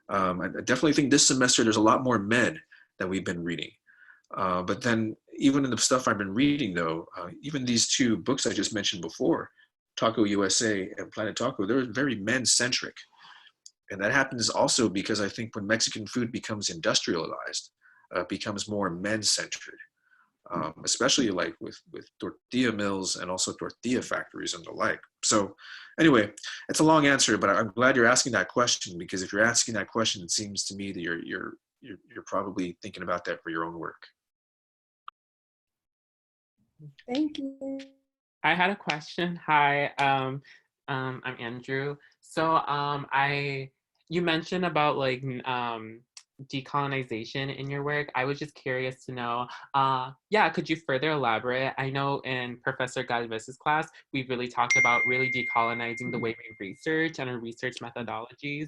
I definitely think this semester there's a lot more med that we've been reading. But then even in the stuff I've been reading though, even these two books I just mentioned before, Taco USA and Planet Taco, they're very men-centric. And that happens also because I think when Mexican food becomes industrialized, becomes more men-centered, especially like with tortilla mills and also tortilla factories and the like. So anyway, it's a long answer, but I'm glad you're asking that question, because if you're asking that question, it seems to me that you're probably thinking about that for your own work. Thank you. I had a question. Hi, I'm Andrew. So you mentioned about like decolonization in your work. I was just curious to know, yeah, could you further elaborate? I know in Professor Galvez's class, we've really talked about really decolonizing the way we research and our research methodologies.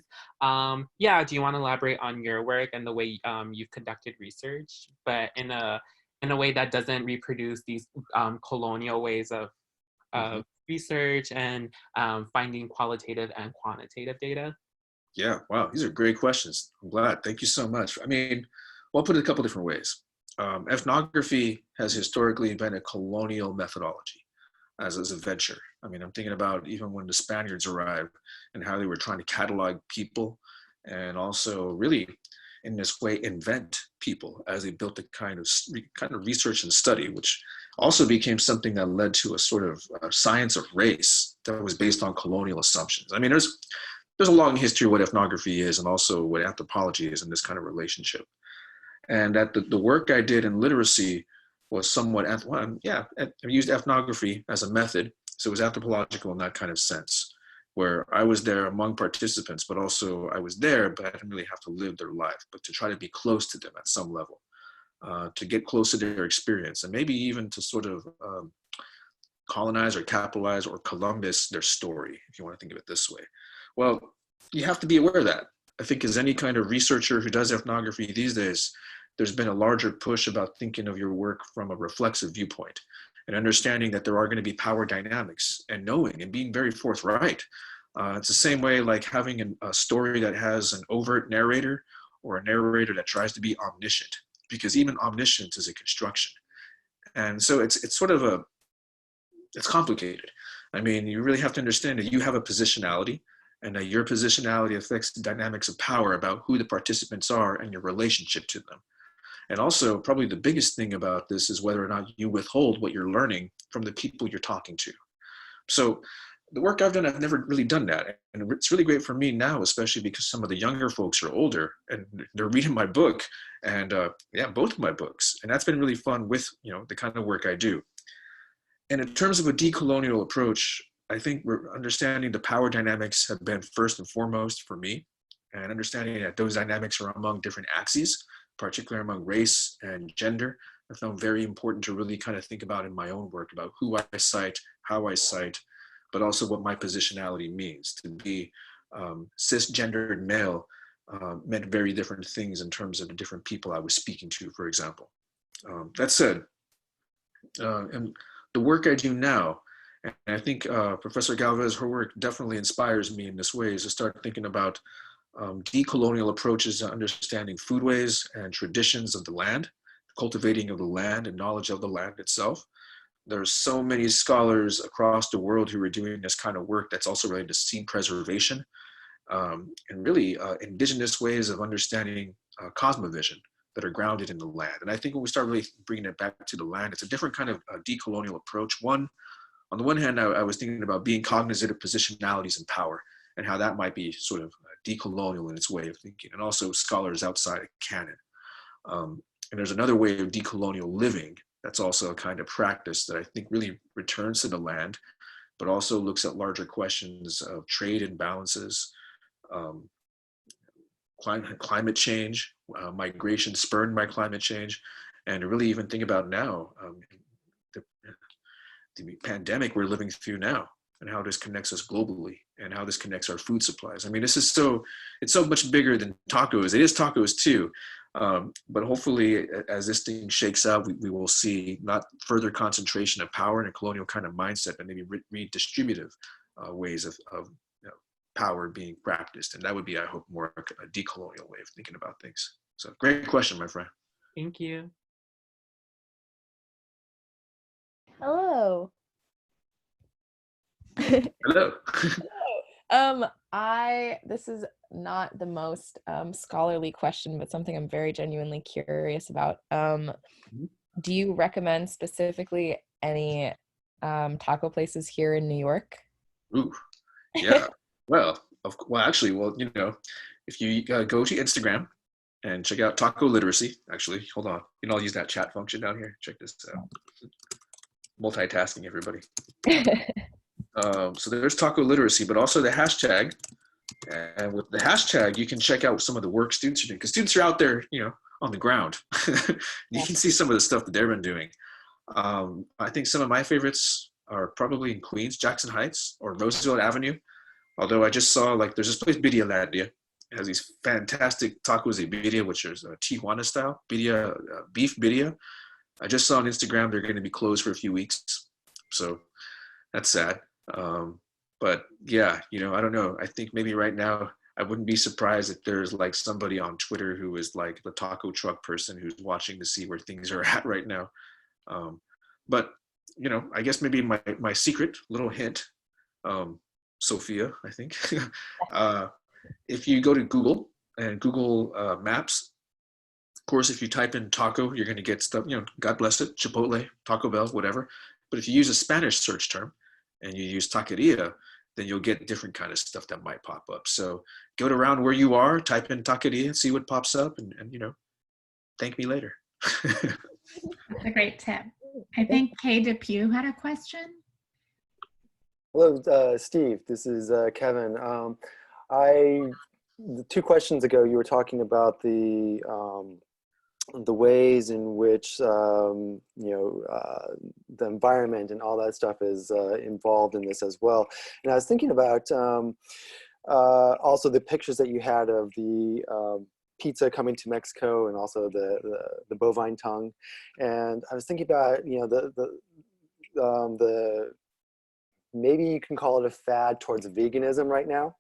Yeah, do you want to elaborate on your work and the way you've conducted research, but in a way that doesn't reproduce these colonial ways of research and finding qualitative and quantitative data? Yeah, wow, these are great questions. I'm glad. Thank you so much. I mean, well, I'll put it a couple different ways. Ethnography has historically been a colonial methodology as a venture. I mean, I'm thinking about even when the Spaniards arrived and how they were trying to catalog people and also really in this way invent people as they built a kind of research and study, which also became something that led to a sort of science of race that was based on colonial assumptions. I mean, there's a long history of what ethnography is and also what anthropology is in this kind of relationship. And that the work I did in literacy was somewhat, I used ethnography as a method. So it was anthropological in that kind of sense, where I was there among participants, but also I was there, but I didn't really have to live their life, but to try to be close to them at some level, to get close to their experience, and maybe even to sort of colonize or capitalize or Columbus their story, if you want to think of it this way. Well, you have to be aware of that. I think as any kind of researcher who does ethnography these days, there's been a larger push about thinking of your work from a reflexive viewpoint and understanding that there are going to be power dynamics and knowing and being very forthright. It's the same way like having a story that has an overt narrator or a narrator that tries to be omniscient, because even omniscience is a construction. And so it's sort of it's complicated. I mean, you really have to understand that you have a positionality, and that your positionality affects the dynamics of power about who the participants are and your relationship to them. And also, probably the biggest thing about this is whether or not you withhold what you're learning from the people you're talking to. So the work I've done, I've never really done that. And it's really great for me now, especially because some of the younger folks are older and they're reading my book and both of my books. And that's been really fun with, the kind of work I do. And in terms of a decolonial approach, I think we're understanding the power dynamics have been first and foremost for me, and understanding that those dynamics are among different axes, particularly among race and gender. I found very important to really kind of think about in my own work about who I cite, how I cite, but also what my positionality means. To be cisgendered male meant very different things in terms of the different people I was speaking to, for example. That said, and the work I do now, and I think Professor Galvez, her work definitely inspires me in this way, is to start thinking about decolonial approaches to understanding foodways and traditions of the land, cultivating of the land and knowledge of the land itself. There's so many scholars across the world who are doing this kind of work that's also related to seed preservation and really indigenous ways of understanding cosmovision that are grounded in the land. And I think when we start really bringing it back to the land, it's a different kind of decolonial approach. On the one hand, I was thinking about being cognizant of positionalities and power and how that might be sort of decolonial in its way of thinking, and also scholars outside of canon. And there's another way of decolonial living that's also a kind of practice that I think really returns to the land, but also looks at larger questions of trade imbalances, climate change, migration spurred by climate change, and to really even think about now, the pandemic we're living through now, and how this connects us globally, and how this connects our food supplies. I mean, this is it's so much bigger than tacos. It is tacos too. But hopefully, as this thing shakes out, we will see not further concentration of power in a colonial kind of mindset, but maybe redistributive ways of power being practiced. And that would be, I hope, more a decolonial way of thinking about things. So great question, my friend. Thank you. Hello. Hello. This is not the most scholarly question, but something I'm very genuinely curious about. Do you recommend specifically any taco places here in New York? Ooh, yeah. Well, actually, if you go to Instagram and check out Taco Literacy, actually, hold on. I'll use that chat function down here. Check this out. Multitasking, everybody. So there's Taco Literacy, but also the hashtag. And with the hashtag, you can check out some of the work students are doing, because students are out there, on the ground. You can see some of the stuff that they've been doing. I think some of my favorites are probably in Queens, Jackson Heights, or Roosevelt Avenue. Although I just saw, there's this place, Birrialandia. It has these fantastic tacos de birria, which is Tijuana style, birria, beef birria. I just saw on Instagram they're going to be closed for a few weeks. So that's sad. But yeah, I don't know. I think maybe right now, I wouldn't be surprised if there's somebody on Twitter who is the taco truck person who's watching to see where things are at right now. But, I guess maybe my secret little hint, Sophia, I think, if you go to Google and Google Maps, of course, if you type in taco, you're going to get stuff, God bless it, Chipotle, Taco Bell, whatever. But if you use a Spanish search term and you use taqueria, then you'll get different kind of stuff that might pop up. So go to around where you are, type in taqueria, see what pops up, and thank me later. That's a great tip. I think Kay Depew had a question. Hello, Steve. This is Kevin. 2 questions ago, you were talking about the ways in which the environment and all that stuff is involved in this as well. And I was thinking about also the pictures that you had of the pizza coming to Mexico, and also the bovine tongue. And I was thinking about the maybe you can call it a fad towards veganism right now,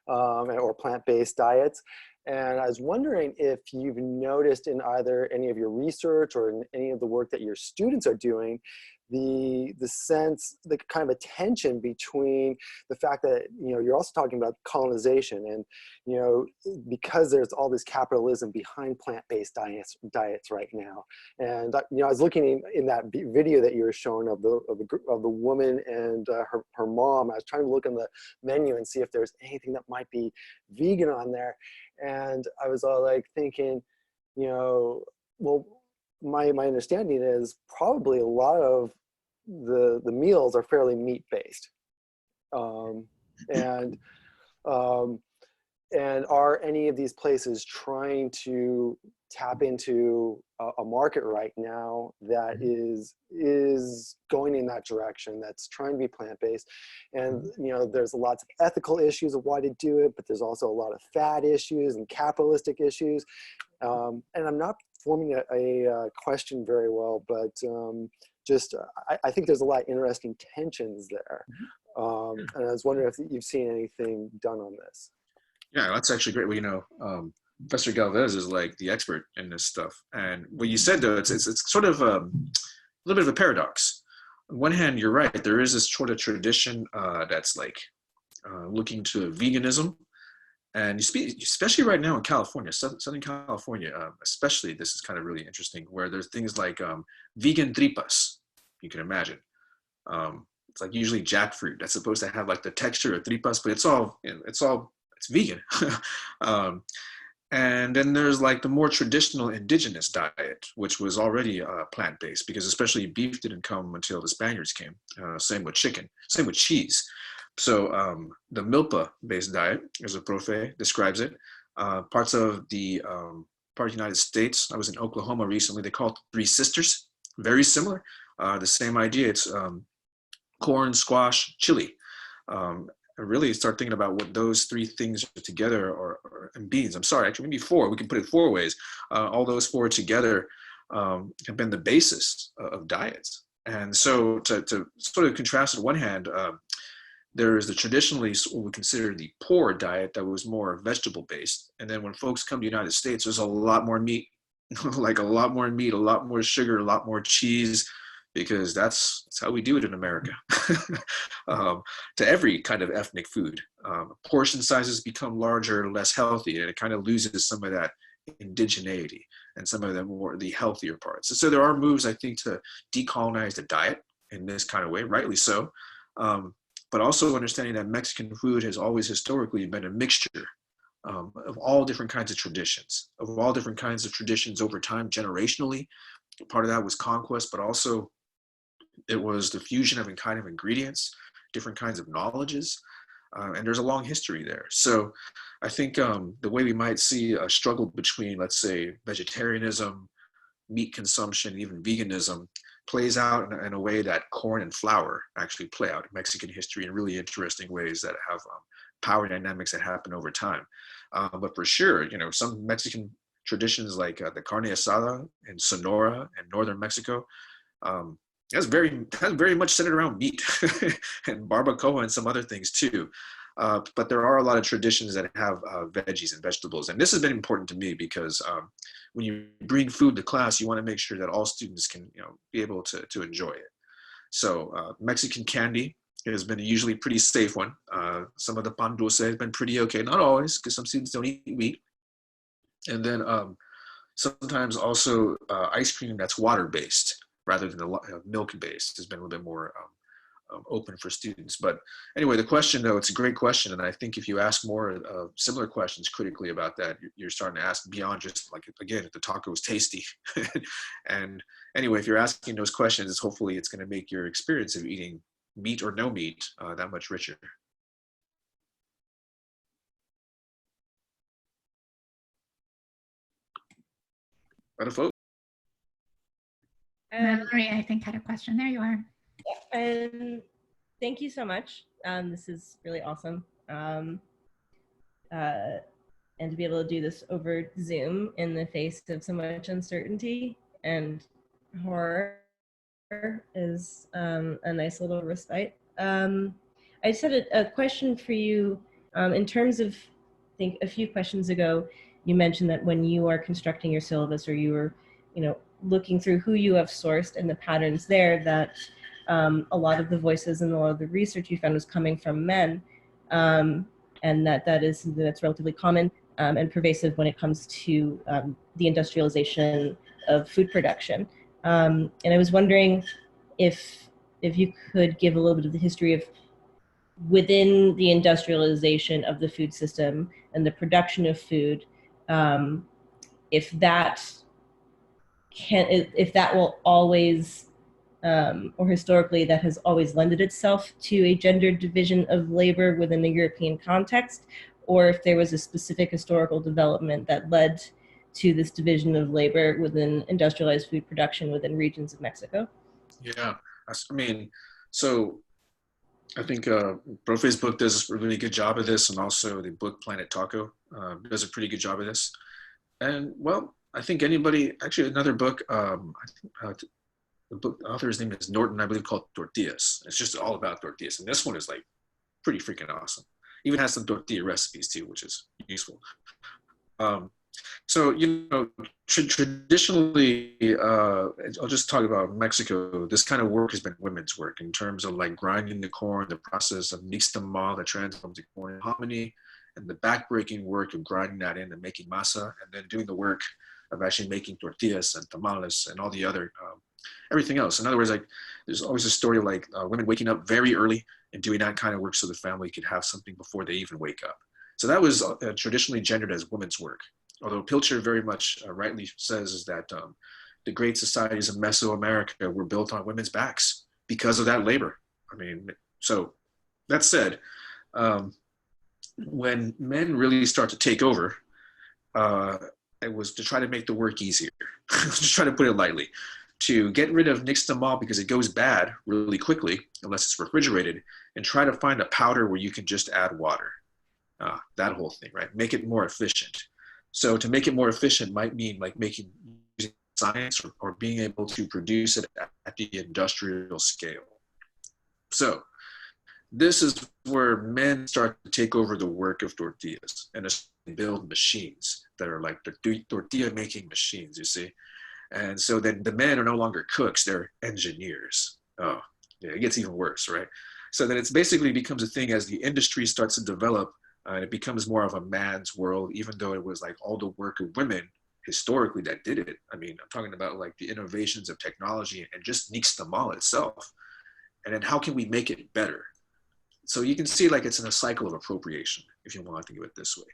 or plant-based diets. And I was wondering if you've noticed in either any of your research or in any of the work that your students are doing, the kind of a tension between the fact that, you're also talking about colonization, and, because there's all this capitalism behind plant-based diets right now. And, I was looking in that video that you were showing of the woman and her mom. I was trying to look on the menu and see if there's anything that might be vegan on there. And I was all thinking, well, my understanding is probably a lot of the meals are fairly meat based, and are any of these places trying to tap into a market right now that is going in that direction, that's trying to be plant-based? And there's lots of ethical issues of why to do it, but there's also a lot of fat issues and capitalistic issues. And I'm not forming a question very well, but I think there's a lot of interesting tensions there. And I was wondering if you've seen anything done on this. Yeah, that's actually great. Well, Professor Galvez is the expert in this stuff. And what you said, though, it's sort of a little bit of a paradox. On one hand, you're right. There is this sort of tradition that's looking to veganism. And especially right now in California, Southern California, especially, this is kind of really interesting, where there's things like vegan tripas, you can imagine. It's usually jackfruit that's supposed to have the texture of tripas, but it's vegan. And then there's the more traditional indigenous diet, which was already plant-based, because especially beef didn't come until the Spaniards came. Same with chicken, same with cheese. So the milpa-based diet, as a profe describes it, parts of the United States, I was in Oklahoma recently, they call it Three Sisters, very similar. The same idea. It's corn, squash, chili. And really start thinking about what those three things are together, and beans. I'm sorry, actually maybe four. We can put it four ways. All those four together have been the basis of diets. And so to sort of contrast on one hand, there is the traditionally what we consider the poor diet that was more vegetable based. And then when folks come to the United States, there's a lot more meat, like a lot more meat, a lot more sugar, a lot more cheese, because that's how we do it in America. To every kind of ethnic food. Portion sizes become larger, less healthy, and it kind of loses some of that indigeneity and some of the healthier parts. So there are moves, I think, to decolonize the diet in this kind of way, rightly so. But also understanding that Mexican food has always historically been a mixture of all different kinds of traditions, over time, generationally. Part of that was conquest, but also it was the fusion of kind of ingredients, different kinds of knowledges, and there's a long history there. So I think the way we might see a struggle between, let's say, vegetarianism, meat consumption, even veganism, plays out in a way that corn and flour actually play out in Mexican history in really interesting ways that have power dynamics that happen over time. But for sure, some Mexican traditions like the carne asada in Sonora and northern Mexico, that's very much centered around meat and barbacoa and some other things too. But there are a lot of traditions that have veggies and vegetables. And this has been important to me because when you bring food to class, you want to make sure that all students can be able to enjoy it. So Mexican candy has been a usually pretty safe one. Some of the pan dulce has been pretty okay. Not always, because some students don't eat meat. And then sometimes also ice cream that's water-based rather than milk-based has been a little bit more open for students. But anyway, the question though, it's a great question. And I think if you ask more similar questions critically about that, you're starting to ask beyond just like, again, if the taco is tasty. And anyway, if you're asking those questions, hopefully it's going to make your experience of eating meat or no meat that much richer. Other folks? Mallory, I think, had a question. There you are. And thank you so much. This is really awesome. And to be able to do this over Zoom in the face of so much uncertainty and horror is a nice little respite. I just had a question for you in terms of, I think a few questions ago, you mentioned that when you are constructing your syllabus or you were, looking through who you have sourced and the patterns there, that a lot of the voices and a lot of the research you found was coming from men, and that's relatively common and pervasive when it comes to the industrialization of food production. And I was wondering if you could give a little bit of the history of within the industrialization of the food system and the production of food, if that will always, or historically that has always lended itself to a gendered division of labor within the European context, or if there was a specific historical development that led to this division of labor within industrialized food production within regions of Mexico. Yeah, so I think Profe's book does a really good job of this, and also the book Planet Taco does a pretty good job of this. And well, I think another book, the author's name is Norton, I believe, called Tortillas. It's just all about tortillas. And this one is like pretty freaking awesome. Even has some tortilla recipes too, which is useful. So, traditionally, I'll just talk about Mexico. This kind of work has been women's work in terms of like grinding the corn, the process of nixtamal that transforms the corn in hominy, and the backbreaking work of grinding that in and making masa, and then doing the work of actually making tortillas and tamales and all the other, everything else. In other words, like there's always a story of like women waking up very early and doing that kind of work so the family could have something before they even wake up. So that was traditionally gendered as women's work. Although Pilcher very much rightly says is that the great societies of Mesoamerica were built on women's backs because of that labor. So that said, when men really start to take over, it was to try to make the work easier, to try to put it lightly. to get rid of nixtamol because it goes bad really quickly unless it's refrigerated, and try to find a powder where you can just add water. That whole thing, right? Make it more efficient. So to make it more efficient might mean like using science or being able to produce it at the industrial scale. So this is where men start to take over the work of tortillas and build machines that are like the tortilla making machines, you see? And so then the men are no longer cooks, they're engineers. Oh, yeah, it gets even worse, right? So then it's basically becomes a thing as the industry starts to develop, and it becomes more of a man's world, even though it was like all the work of women historically that did it. I mean, I'm talking about like the innovations of technology and just nixtamal itself. And then how can we make it better? So you can see like it's in a cycle of appropriation, if you want to think of it this way.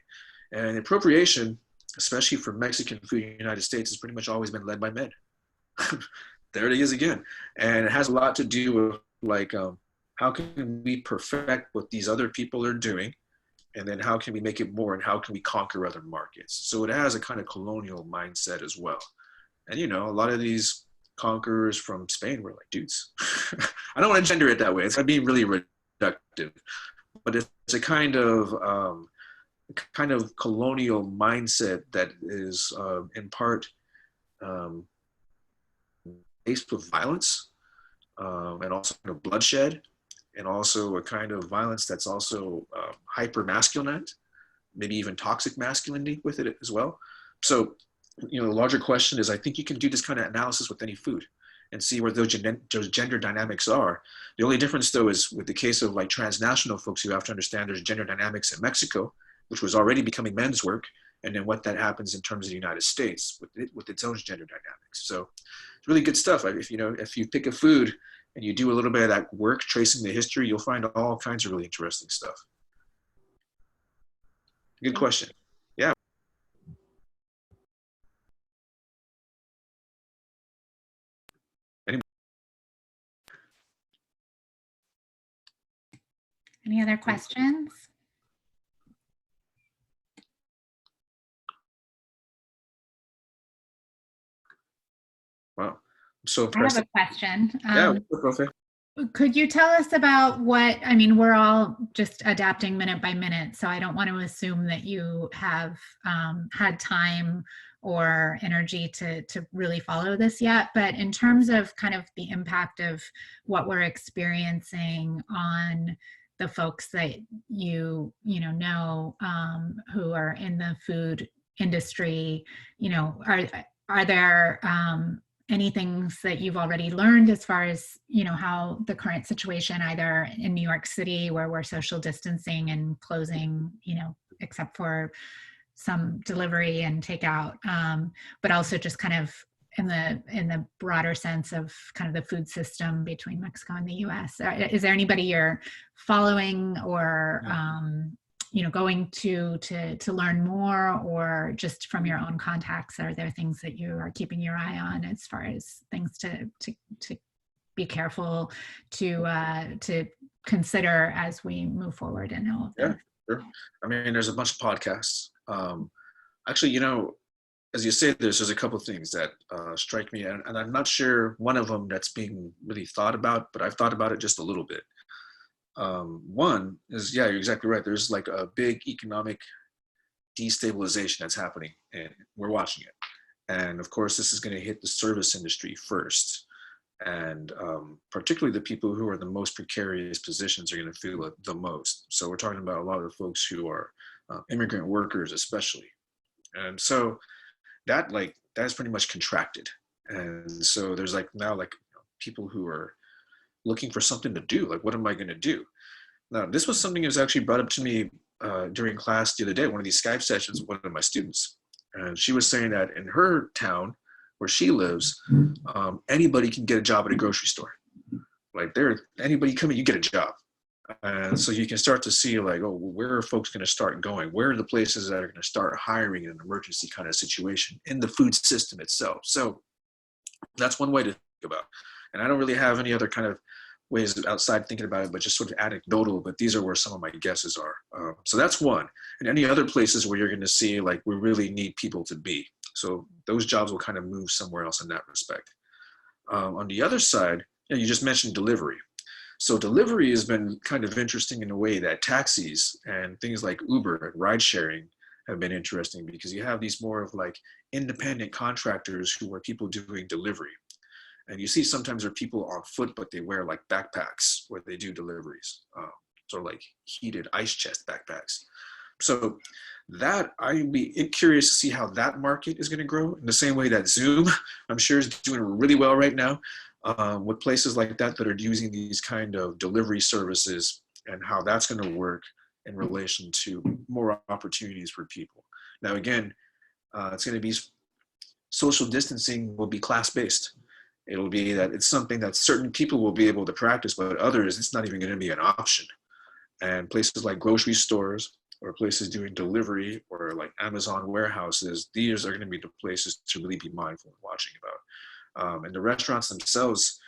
And appropriation, especially for Mexican food in the United States, has pretty much always been led by men. There it is again. And it has a lot to do with like, how can we perfect what these other people are doing? And then how can we make it more, and how can we conquer other markets? So it has a kind of colonial mindset as well. And you know, a lot of these conquerors from Spain were like dudes. I don't want to gender it that way. It's not being really reductive, but it's a kind of colonial mindset that is in part based with violence and also kind of bloodshed, and also a kind of violence that's also hyper masculine, maybe even toxic masculinity with it as well. So, you know, the larger question is, I think you can do this kind of analysis with any food and see where those gender dynamics are. The only difference though is with the case of like transnational folks, you have to understand there's gender dynamics in Mexico, which was already becoming men's work, and then what that happens in terms of the United States with its own gender dynamics. So it's really good stuff. If you pick a food and you do a little bit of that work tracing the history, you'll find all kinds of really interesting stuff. Good question. Yeah. Any other questions? Wow. I'm so I impressed. have a question. Yeah, okay. Could you tell us about what, I mean, we're all just adapting minute by minute, so I don't want to assume that you have had time or energy to really follow this yet, but in terms of kind of the impact of what we're experiencing on the folks that you know who are in the food industry, you know, are there any things that you've already learned as far as, you know, how the current situation either in New York City where we're social distancing and closing, you know, except for some delivery and takeout, but also just kind of in the broader sense of kind of the food system between Mexico and the US? Is there anybody you're following or you know, going to learn more, or just from your own contacts, are there things that you are keeping your eye on as far as things to be careful to consider as we move forward in all of this? Yeah, sure. I mean, there's a bunch of podcasts. Actually, you know, as you say, there's a couple of things that strike me, and I'm not sure one of them that's being really thought about, but I've thought about it just a little bit. One is, yeah, you're exactly right. There's like a big economic destabilization that's happening, and we're watching it. And of course, this is going to hit the service industry first. And particularly the people who are the most precarious positions are going to feel it the most. So we're talking about a lot of folks who are immigrant workers, especially. And so that's pretty much contracted. And so there's like now like people who are looking for something to do. Like, what am I going to do? Now, this was something that was actually brought up to me during class the other day, one of these Skype sessions with one of my students. And she was saying that in her town where she lives, anybody can get a job at a grocery store. Like anybody come in, you get a job. And so you can start to see like, oh, where are folks going to start going? Where are the places that are going to start hiring in an emergency kind of situation in the food system itself? So that's one way to think about. And I don't really have any other kind of ways outside thinking about it, but just sort of anecdotal, but these are where some of my guesses are. So that's one. And any other places where you're going to see like, we really need people to be. So those jobs will kind of move somewhere else in that respect. On the other side, you just mentioned delivery. So delivery has been kind of interesting in a way that taxis and things like Uber and ride sharing have been interesting, because you have these more of like independent contractors who are people doing delivery. And you see sometimes there are people on foot, but they wear like backpacks where they do deliveries, sort of like heated ice chest backpacks. So that I'd be curious to see how that market is going to grow in the same way that Zoom, I'm sure, is doing really well right now, with places like that that are using these kind of delivery services, and how that's going to work in relation to more opportunities for people. Now, again, it's going to be social distancing will be class-based. It'll be that it's something that certain people will be able to practice, but others, it's not even going to be an option. And places like grocery stores or places doing delivery or like Amazon warehouses, these are going to be the places to really be mindful and watching about. And the restaurants themselves,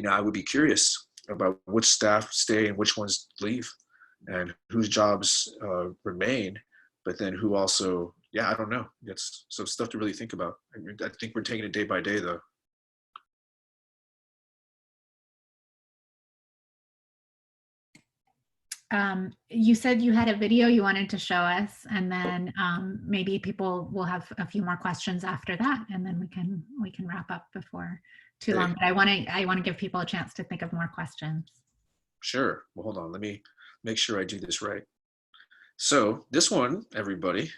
I would be curious about which staff stay and which ones leave, and whose jobs remain, but then who also, I don't know. It's some stuff to really think about. I think we're taking it day by day, though. You said you had a video you wanted to show us, and then maybe people will have a few more questions after that, and then we can wrap up before too long. But I want to give people a chance to think of more questions. Sure. Well, hold on. Let me make sure I do this right. So this one, everybody,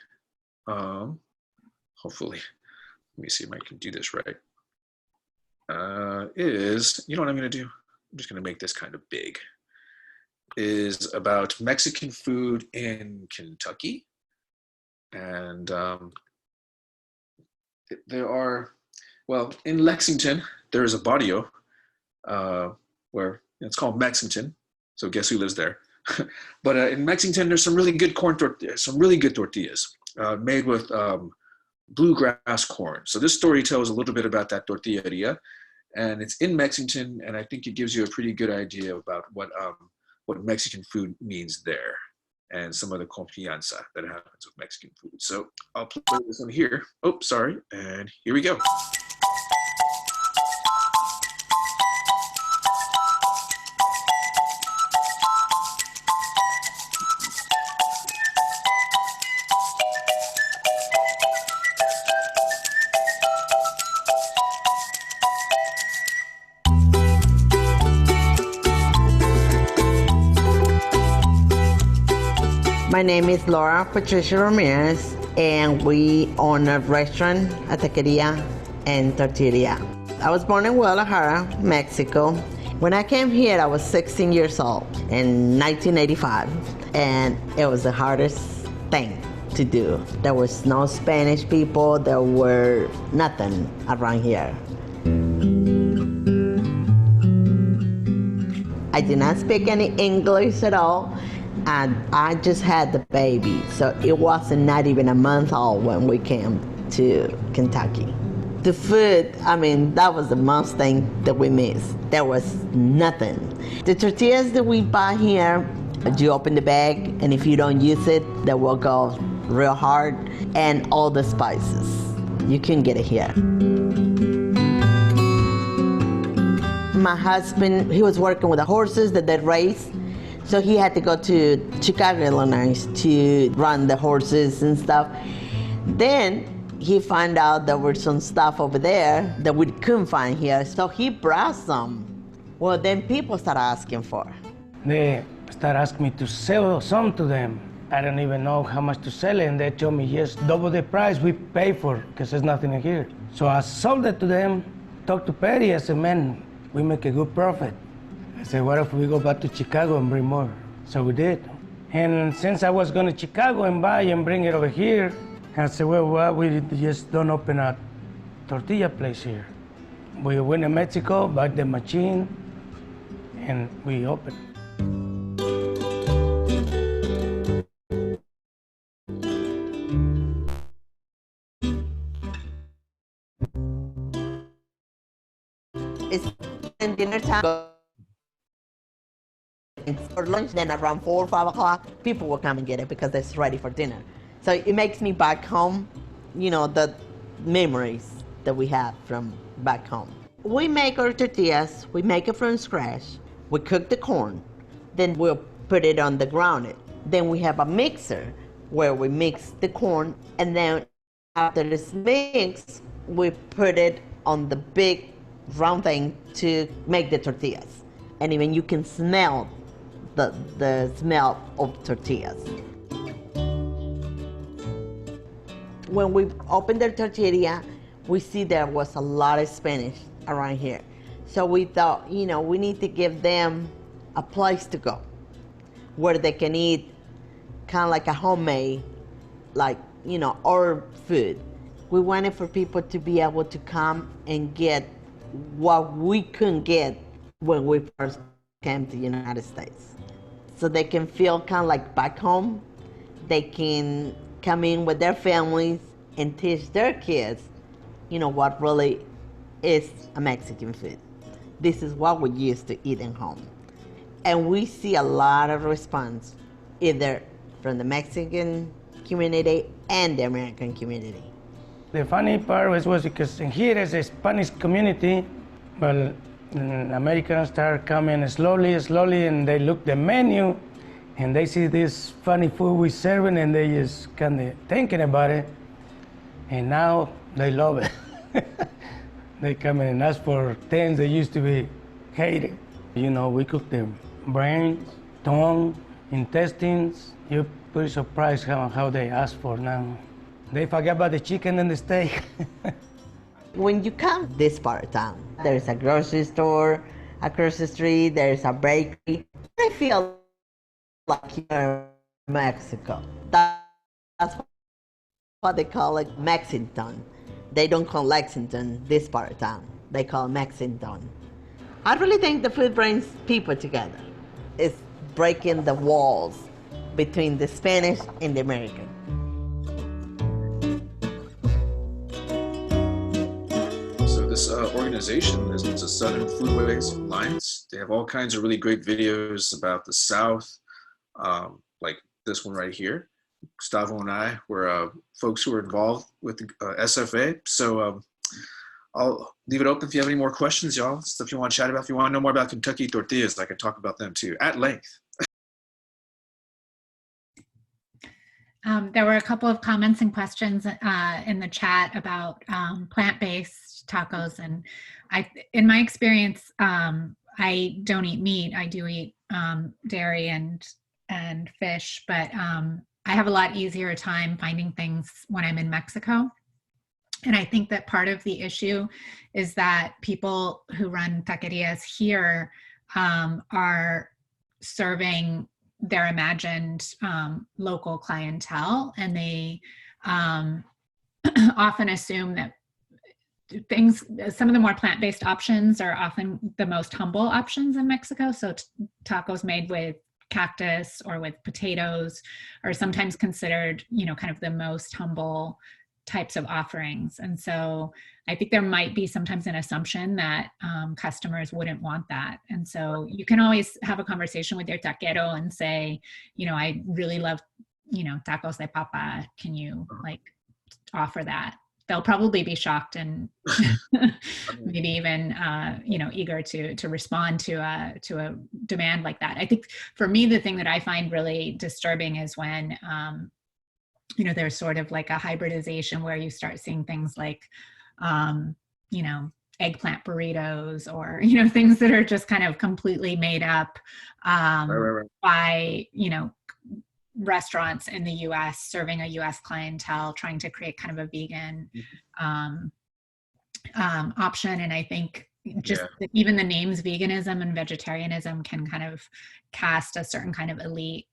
hopefully, let me see if I can do this right. Is, what I'm going to do? I'm just going to make this kind of big. Is about Mexican food in Kentucky. And there are, in Lexington, there is a barrio where it's called Mexington. So guess who lives there? But in Mexington, there's some really good tortillas made with bluegrass corn. So this story tells a little bit about that tortilleria, and it's in Mexington, and I think it gives you a pretty good idea about what Mexican food means there, and some of the confianza that happens with Mexican food. So I'll play this one here. Oh, sorry. And here we go. My name is Laura Patricia Ramirez, and we own a restaurant, a taqueria, and tortilleria. I was born in Guadalajara, Mexico. When I came here, I was 16 years old in 1985, and it was the hardest thing to do. There was no Spanish people, there were nothing around here. I did not speak any English at all. And I just had the baby, so it wasn't not even a month old when we came to Kentucky. The food, that was the most thing that we missed. There was nothing. The tortillas that we buy here, you open the bag, and if you don't use it, they will go real hard, and all the spices. You can get it here. My husband, he was working with the horses that they race. So he had to go to Chicago, Illinois to run the horses and stuff. Then he found out there were some stuff over there that we couldn't find here. So he brought some. Well, then people started asking for. They started asking me to sell some to them. I don't even know how much to sell it. And they told me, yes, double the price we pay for, because there's nothing in here. So I sold it to them, talked to Perry. I said, man, we make a good profit. I said, what if we go back to Chicago and bring more? So we did. And since I was going to Chicago and buy and bring it over here, I said, well, why we just don't open a tortilla place here? We went to Mexico, buy the machine, and we opened. It's dinner time. For lunch, then around 4 or 5 o'clock, people will come and get it because it's ready for dinner. So it makes me back home, the memories that we have from back home. We make our tortillas, we make it from scratch. We cook the corn, then we'll put it on the ground. Then we have a mixer where we mix the corn, and then after it's mixed, we put it on the big round thing to make the tortillas. And even you can smell the smell of tortillas. When we opened the tortilla, we see there was a lot of Spanish around here. So we thought, you know, we need to give them a place to go where they can eat kind of like a homemade, like, you know, our food. We wanted for people to be able to come and get what we couldn't get when we first came to the United States. So they can feel kind of like back home. They can come in with their families and teach their kids, you know, what really is a Mexican food. This is what we used to eat at home. And we see a lot of response, either from the Mexican community and the American community. The funny part was because here is a Spanish community, but Americans start coming slowly, and they look the menu, and they see this funny food we're serving, and they just kind of thinking about it, and now they love it. They come in and ask for things that used to be hated. You know, we cook the brains, tongue, intestines. You're pretty surprised how they ask for now. They forget about the chicken and the steak. When you come this part of town, there's a grocery store across the street, there's a bakery. I feel like you're in Mexico. That's what they call it, Mexington. They don't call Lexington this part of town. They call it Mexington. I really think the food brings people together. It's breaking the walls between the Spanish and the American. So this organization is a Southern Foodways Alliance. They have all kinds of really great videos about the South, like this one right here. Gustavo and I were folks who were involved with the SFA. So I'll leave it open if you have any more questions, y'all. Stuff you want to chat about. If you want to know more about Kentucky tortillas, I can talk about them too, at length. There were a couple of comments and questions in the chat about plant-based tacos, and in my experience, I don't eat meat. I do eat dairy and fish, but I have a lot easier time finding things when I'm in Mexico. And I think that part of the issue is that people who run taquerias here are serving their imagined local clientele, and they often assume that some of the more plant-based options are often the most humble options in Mexico. So tacos made with cactus or with potatoes are sometimes considered, you know, kind of the most humble types of offerings. And so I think there might be sometimes an assumption that customers wouldn't want that. And so you can always have a conversation with your taquero and say, you know, I really love, you know, tacos de papa. Can you like offer that? They'll probably be shocked and maybe even, you know, eager to respond to a demand like that. I think for me, the thing that I find really disturbing is when, you know, there's sort of like a hybridization where you start seeing things like, you know, eggplant burritos or, you know, things that are just kind of completely made up by, you know, restaurants in the US serving a US clientele, trying to create kind of a vegan option. And I think just even the names veganism and vegetarianism can kind of cast a certain kind of elite,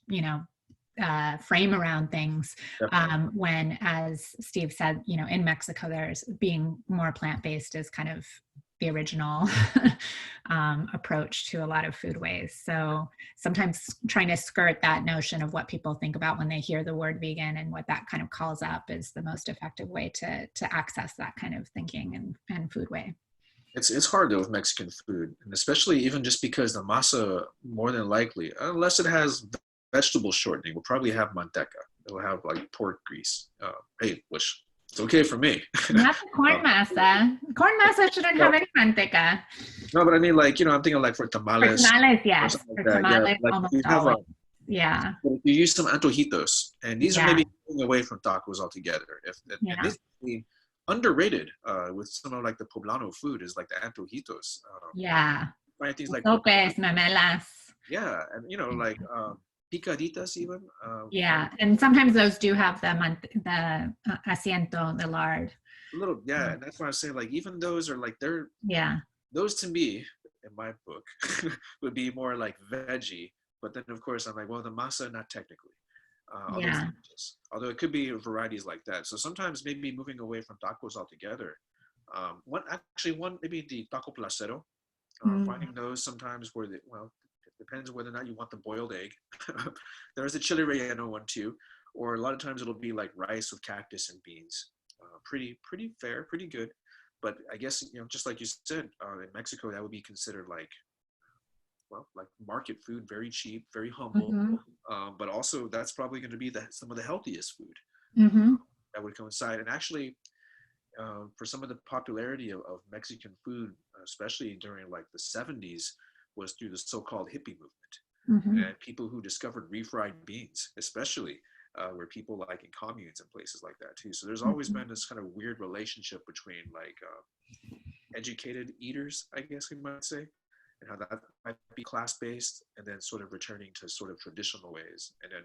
you know, frame around things when, as Steve said, you know, in Mexico, there's being more plant-based is kind of the original approach to a lot of foodways. So sometimes trying to skirt that notion of what people think about when they hear the word vegan and what that kind of calls up is the most effective way to access that kind of thinking and foodway. It's hard though with Mexican food, and especially even just because the masa, more than likely, unless it has vegetable shortening, will probably have manteca. It'll have like pork grease, which It's okay for me. Not the corn masa. Corn masa shouldn't have any manteca. No, but I mean, like, I'm thinking like for tamales. For tamales, Or yes. something For like that. Yeah, tamales, like almost you have always. Yeah. if you use some antojitos, and these are Yeah. maybe going away from tacos altogether. And Yeah. this is underrated with some of like the poblano food is like the antojitos. Yeah. Find things like Sopes, memelas. yeah, and like picaditas even. Yeah, and sometimes those do have the asiento, the lard. A little, yeah, and that's why I say like even those are like Yeah. those to me in my book would be more like veggie, but then of course I'm like, well, the masa not technically. Yeah. Although it could be varieties like that. So sometimes maybe moving away from tacos altogether. One maybe the taco placero. Finding those sometimes where it depends whether or not you want the boiled egg. There's the chili relleno one too, or a lot of times it'll be like rice with cactus and beans. Pretty fair, pretty good. But I guess just like you said, in Mexico that would be considered like market food, very cheap, very humble. But also that's probably going to be some of the healthiest food that would coincide. And actually, for some of the popularity of Mexican food, especially during like the 70s, was through the so-called hippie movement. And people who discovered refried beans, especially where people like in communes and places like that too. So there's always been this kind of weird relationship between like educated eaters, I guess we might say, and how that might be class-based, and then sort of returning to sort of traditional ways, and then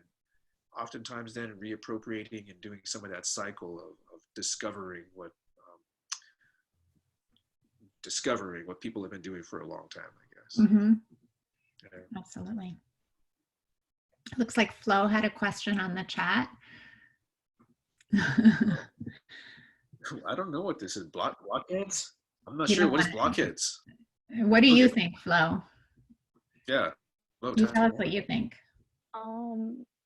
oftentimes then reappropriating and doing some of that cycle of discovering what people have been doing for a long time, I guess. Yeah. Absolutely. Looks like Flo had a question on the chat. I don't know what this is. Blockheads? I'm not You sure. don't What is wanna- blockheads? What do you think, Flo? Yeah. Flo, You tell tell me. us what you think.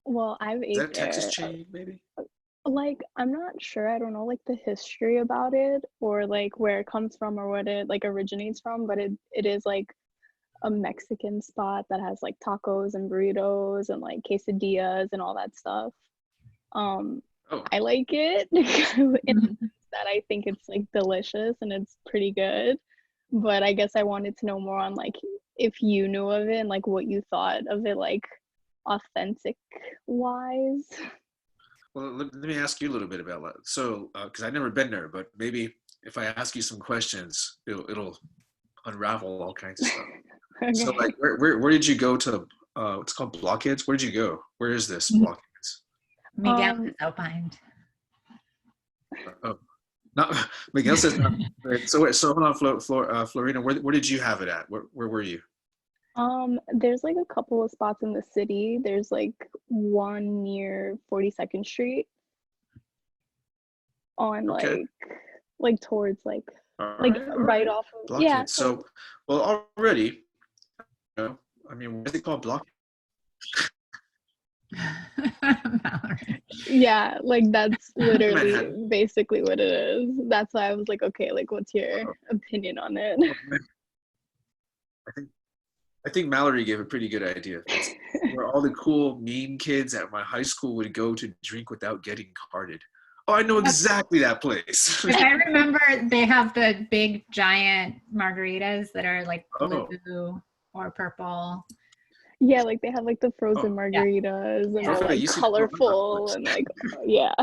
Well, I've Is ate that Texas there. chain, maybe? Like, I'm not sure. I don't know like the history about it or like where it comes from or what it like originates from, but it is like a Mexican spot that has like tacos and burritos and like quesadillas and all that stuff. I like it in the sense that I think it's like delicious and it's pretty good. But I guess I wanted to know more on like if you knew of it and like what you thought of it like authentic wise. Well, let me ask you a little bit about that. So, because I've never been there, but maybe if I ask you some questions, it'll unravel all kinds of stuff. Okay. So, like, where did you go to? It's called Blockheads. Where did you go? Where is this Blockheads? Miguel has opined. Not Miguel says not. So hold on, Florina. Where did you have it at? Where were you? There's like a couple of spots in the city. There's like one near 42nd Street on like towards like right off of Blockhead. yeah. So well already, I mean, what is it called? Blockhead? Yeah, like that's literally basically what it is. That's why I was like, okay, like what's your opinion on it? I think Mallory gave a pretty good idea. That's where all the cool, mean kids at my high school would go to drink without getting carded. Oh, I know exactly that place. I remember they have the big giant margaritas that are like blue or purple. Yeah, like they have like the frozen margaritas and they're like colorful and like yeah.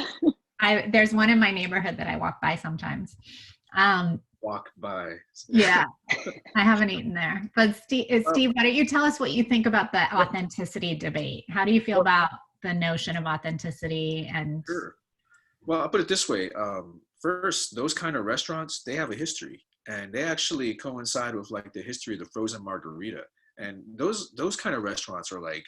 There's one in my neighborhood that I walk by sometimes. Walk by. Yeah, I haven't eaten there. But Steve, why don't you tell us what you think about the authenticity debate? How do you feel about the notion of authenticity? And Sure. Well, I'll put it this way. First, those kind of restaurants, they have a history, and they actually coincide with like the history of the frozen margarita. And those kind of restaurants are like,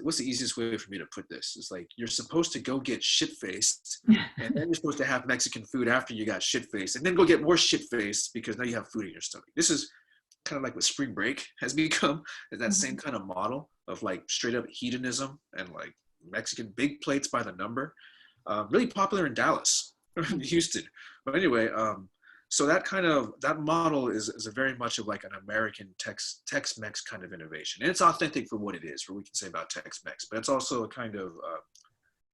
what's the easiest way for me to put this? It's like you're supposed to go get shit-faced, and then you're supposed to have Mexican food after you got shit-faced, and then go get more shit-faced because now you have food in your stomach. This is kind of like what spring break has become, is that same kind of model of like straight up hedonism and like Mexican big plates by the number. Really popular in Dallas, Houston. But anyway, so that model is a very much of like an American Tex-Mex kind of innovation. And it's authentic for what it is, what we can say about Tex-Mex, but it's also a kind of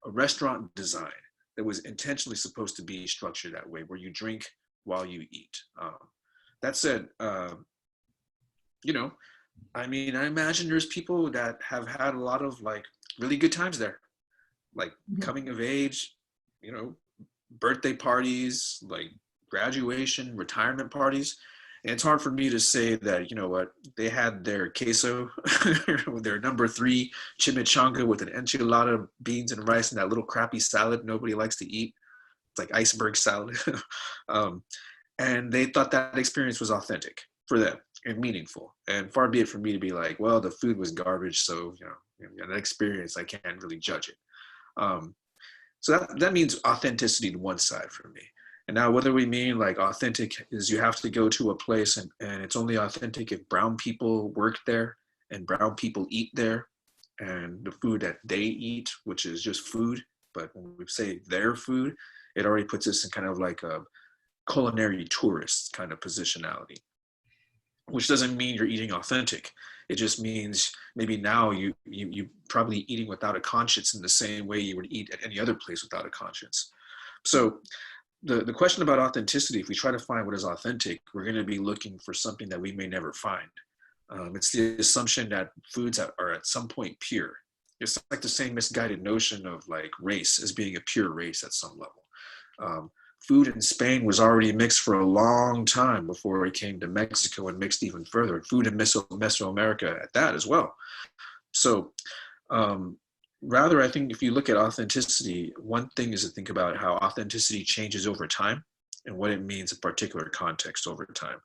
a restaurant design that was intentionally supposed to be structured that way, where you drink while you eat. That said, you know, I mean, I imagine there's people that have had a lot of like really good times there, like coming of age, you know, birthday parties, like graduation, retirement parties. And it's hard for me to say that, you know what, they had their queso, their number 3 chimichanga with an enchilada, beans and rice, and that little crappy salad nobody likes to eat. It's like iceberg salad. And they thought that experience was authentic for them and meaningful. And far be it for me to be like, well, the food was garbage, so, you know, that experience, I can't really judge it. So that means authenticity to one side for me. And now whether we mean like authentic is you have to go to a place and it's only authentic if brown people work there and brown people eat there, and the food that they eat, which is just food, but when we say their food, it already puts us in kind of like a culinary tourist kind of positionality, which doesn't mean you're eating authentic. It just means maybe now you probably eating without a conscience in the same way you would eat at any other place without a conscience. So the question about authenticity, if we try to find what is authentic, we're going to be looking for something that we may never find. It's the assumption that foods are at some point pure. It's like the same misguided notion of like race as being a pure race at some level. Food in Spain was already mixed for a long time before it came to Mexico and mixed even further. And food in Mesoamerica at that as well. So rather, I think if you look at authenticity, one thing is to think about how authenticity changes over time and what it means in particular context over time.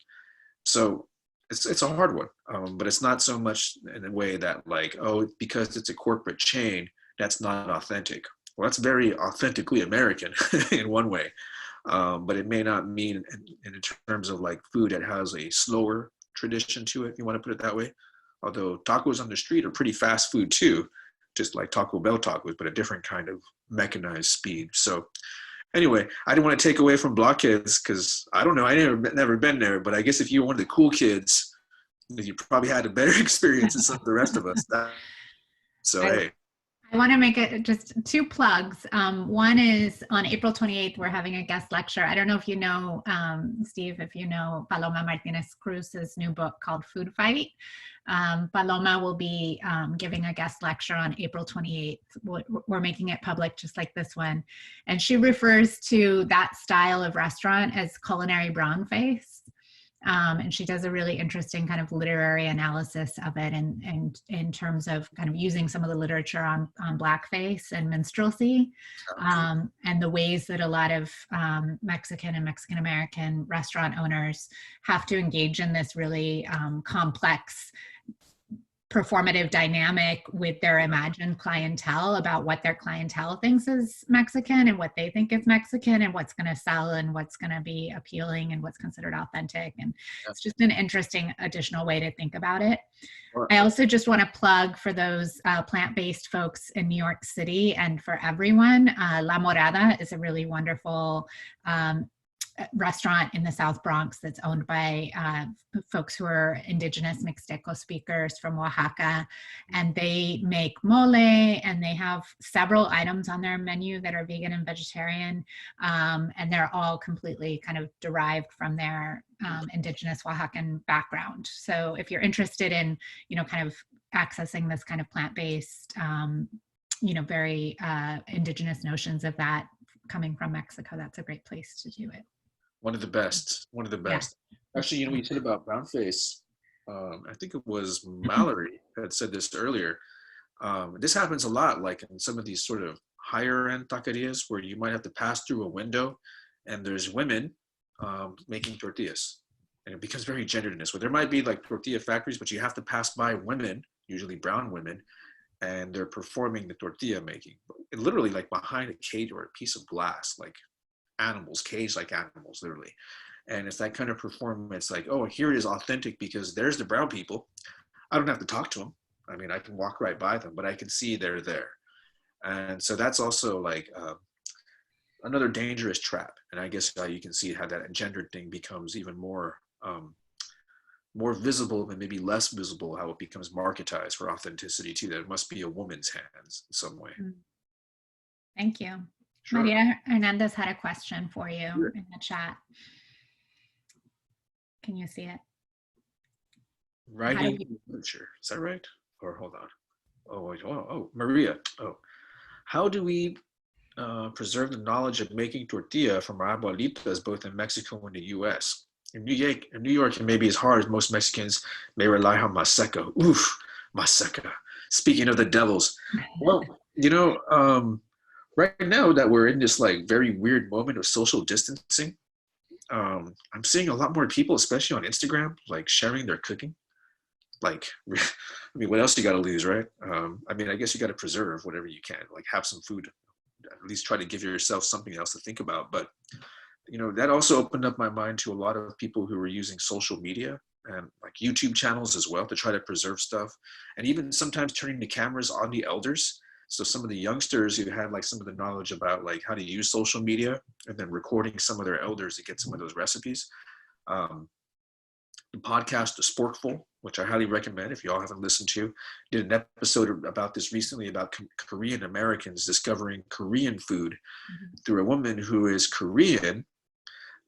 So it's a hard one, but it's not so much in a way that like, oh, because it's a corporate chain, that's not authentic. Well, that's very authentically American in one way, but it may not mean in terms of like food that has a slower tradition to it, if you want to put it that way. Although tacos on the street are pretty fast food too, just like Taco Bell tacos, but a different kind of mechanized speed. So anyway, I didn't want to take away from blockheads because I don't know, I never been there, but I guess if you're one of the cool kids, you probably had a better experience than some of the rest of us. So hey. I want to make it just 2 plugs. One is on April 28th, we're having a guest lecture. I don't know if you know, Steve, if you know Paloma Martinez Cruz's new book called Food Fight. Paloma will be giving a guest lecture on April 28th. We're making it public just like this one. And she refers to that style of restaurant as culinary brownface. And she does a really interesting kind of literary analysis of it and in terms of kind of using some of the literature on blackface and minstrelsy, and the ways that a lot of Mexican and Mexican-American restaurant owners have to engage in this really complex performative dynamic with their imagined clientele about what their clientele thinks is Mexican and what they think is Mexican and what's going to sell and what's going to be appealing and what's considered authentic. And it's just an interesting additional way to think about it. I also just want to plug for those plant-based folks in New York City and for everyone, La Morada is a really wonderful restaurant in the South Bronx that's owned by folks who are indigenous Mixteco speakers from Oaxaca, and they make mole, and they have several items on their menu that are vegan and vegetarian, and they're all completely kind of derived from their indigenous Oaxacan background. So if you're interested in, you know, kind of accessing this kind of plant-based, you know, very indigenous notions of that coming from Mexico, that's a great place to do it. One of the best. Yeah. Actually, you know, you said about brownface, I think it was Mallory had said this earlier. This happens a lot, like in some of these sort of higher end taquerias where you might have to pass through a window and there's women making tortillas. And it becomes very genderedness, where there might be like tortilla factories, but you have to pass by women, usually brown women, and they're performing the tortilla making. Literally like behind a cage or a piece of glass, like animals, caged like animals, literally. And it's that kind of performance, like, oh, here it is authentic because there's the brown people. I don't have to talk to them. I mean, I can walk right by them, but I can see they're there. And so that's also like another dangerous trap. And I guess you can see how that gendered thing becomes even more visible and maybe less visible, how it becomes marketized for authenticity too, that it must be a woman's hands in some way. Thank you. Sure. Maria Hernandez had a question for you Sure. in the chat. Can you see it? Writing literature. Is that right? Or hold on. Oh, wait, oh, Maria. Oh, how do we preserve the knowledge of making tortilla from our abuelitas, both in Mexico and the U.S.? In New York, it may be as hard as most Mexicans may rely on maseca. Oof, maseca. Speaking of the devils, well, right now that we're in this like very weird moment of social distancing, I'm seeing a lot more people, especially on Instagram, like sharing their cooking. Like, I mean, what else you got to lose, right? I mean, I guess you got to preserve whatever you can, like have some food, at least try to give yourself something else to think about. But, that also opened up my mind to a lot of people who were using social media and like YouTube channels as well to try to preserve stuff. And even sometimes turning the cameras on the elders. So some of the youngsters who had like some of the knowledge about like how to use social media and then recording some of their elders to get some of those recipes. The podcast, The Sporkful, which I highly recommend if y'all haven't listened to, did an episode about this recently about Korean Americans discovering Korean food through a woman who is Korean,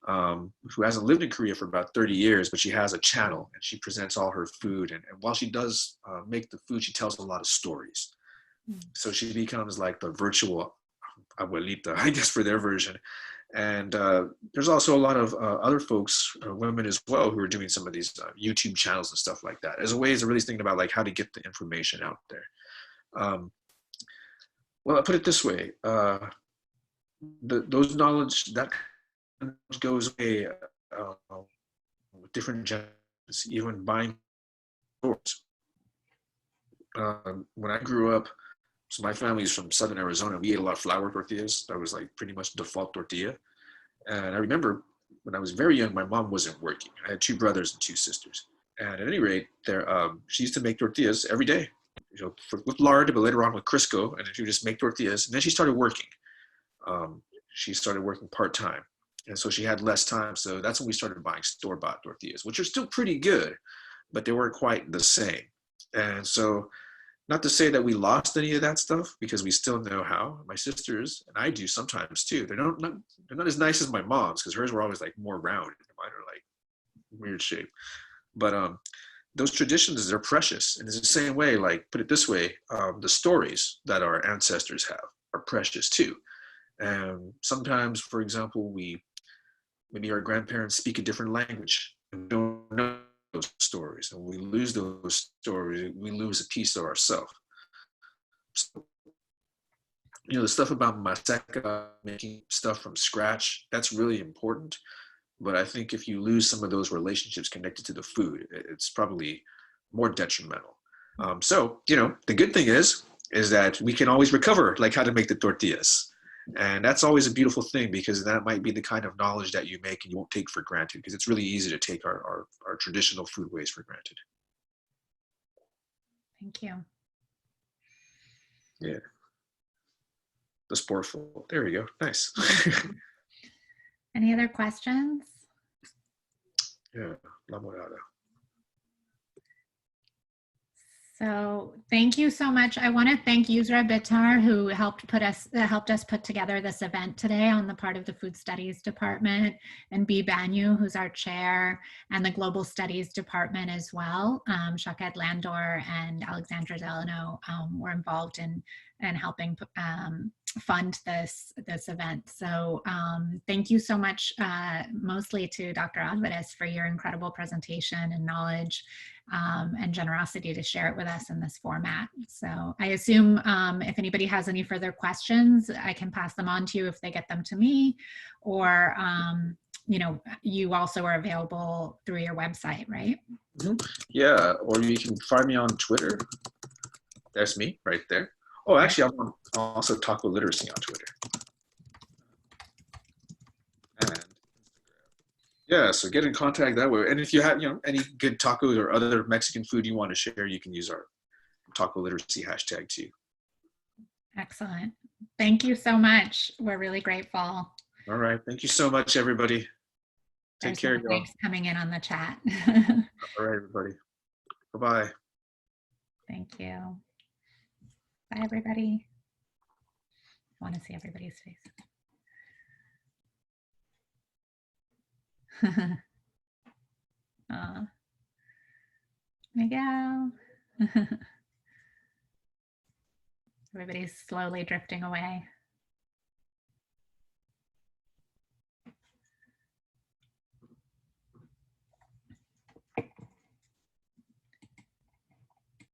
who hasn't lived in Korea for about 30 years, but she has a channel and she presents all her food. And while she does make the food, she tells a lot of stories. So she becomes like the virtual abuelita, I guess, for their version. And there's also a lot of other folks, women as well, who are doing some of these YouTube channels and stuff like that as a way of really thinking about like how to get the information out there. Well, I'll put it this way. Those knowledge, that goes away with different generations, even buying stores. When I grew up, so my family is from Southern Arizona. We ate a lot of flour tortillas. That was like pretty much default tortilla. And I remember when I was very young, my mom wasn't working. I had 2 brothers and 2 sisters. And at any rate, she used to make tortillas every day, with lard, but later on with Crisco. And she would just make tortillas. And then she started working. She started working part-time. And so she had less time. So that's when we started buying store-bought tortillas, which are still pretty good, but they weren't quite the same. And so, not to say that we lost any of that stuff, because we still know how. My sisters, and I do sometimes too, they're not as nice as my mom's, because hers were always like more round and mine are like weird shape. But those traditions, they're precious. And it's the same way, like, put it this way, the stories that our ancestors have are precious too. And sometimes, for example, maybe our grandparents speak a different language and we don't know those stories, and we lose those stories, we lose a piece of ourselves. So, the stuff about maseca, making stuff from scratch, that's really important. But I think if you lose some of those relationships connected to the food, it's probably more detrimental. So, the good thing is that we can always recover, like how to make the tortillas. And that's always a beautiful thing, because that might be the kind of knowledge that you make and you won't take for granted, because it's really easy to take our traditional food ways for granted. Thank you. Yeah. The Sporkful. There we go. Nice. Any other questions? Yeah. La Morada. So thank you so much. I want to thank Yusra Bitar, who helped us put together this event today on the part of the Food Studies Department, and B. Banyu, who's our chair, and the Global Studies Department as well. Shaked Landor and Alexandra Delano were involved in helping fund this event. So thank you so much, mostly to Dr. Alvarez, for your incredible presentation and knowledge and generosity to share it with us in this format. So I assume if anybody has any further questions, I can pass them on to you if they get them to me, or you also are available through your website, right? Mm-hmm. Yeah, or you can find me on Twitter. There's me right there. Oh, actually, I'm also Taco Literacy on Twitter. And yeah, so get in contact that way. And if you have, any good tacos or other Mexican food you want to share, you can use our Taco Literacy hashtag too. Excellent. Thank you so much. We're really grateful. All right. Thank you so much, everybody. Take care, y'all. Thanks coming in on the chat. All right, everybody. Bye-bye. Thank you. Bye, everybody. want to see everybody's face. Miguel. Everybody's slowly drifting away.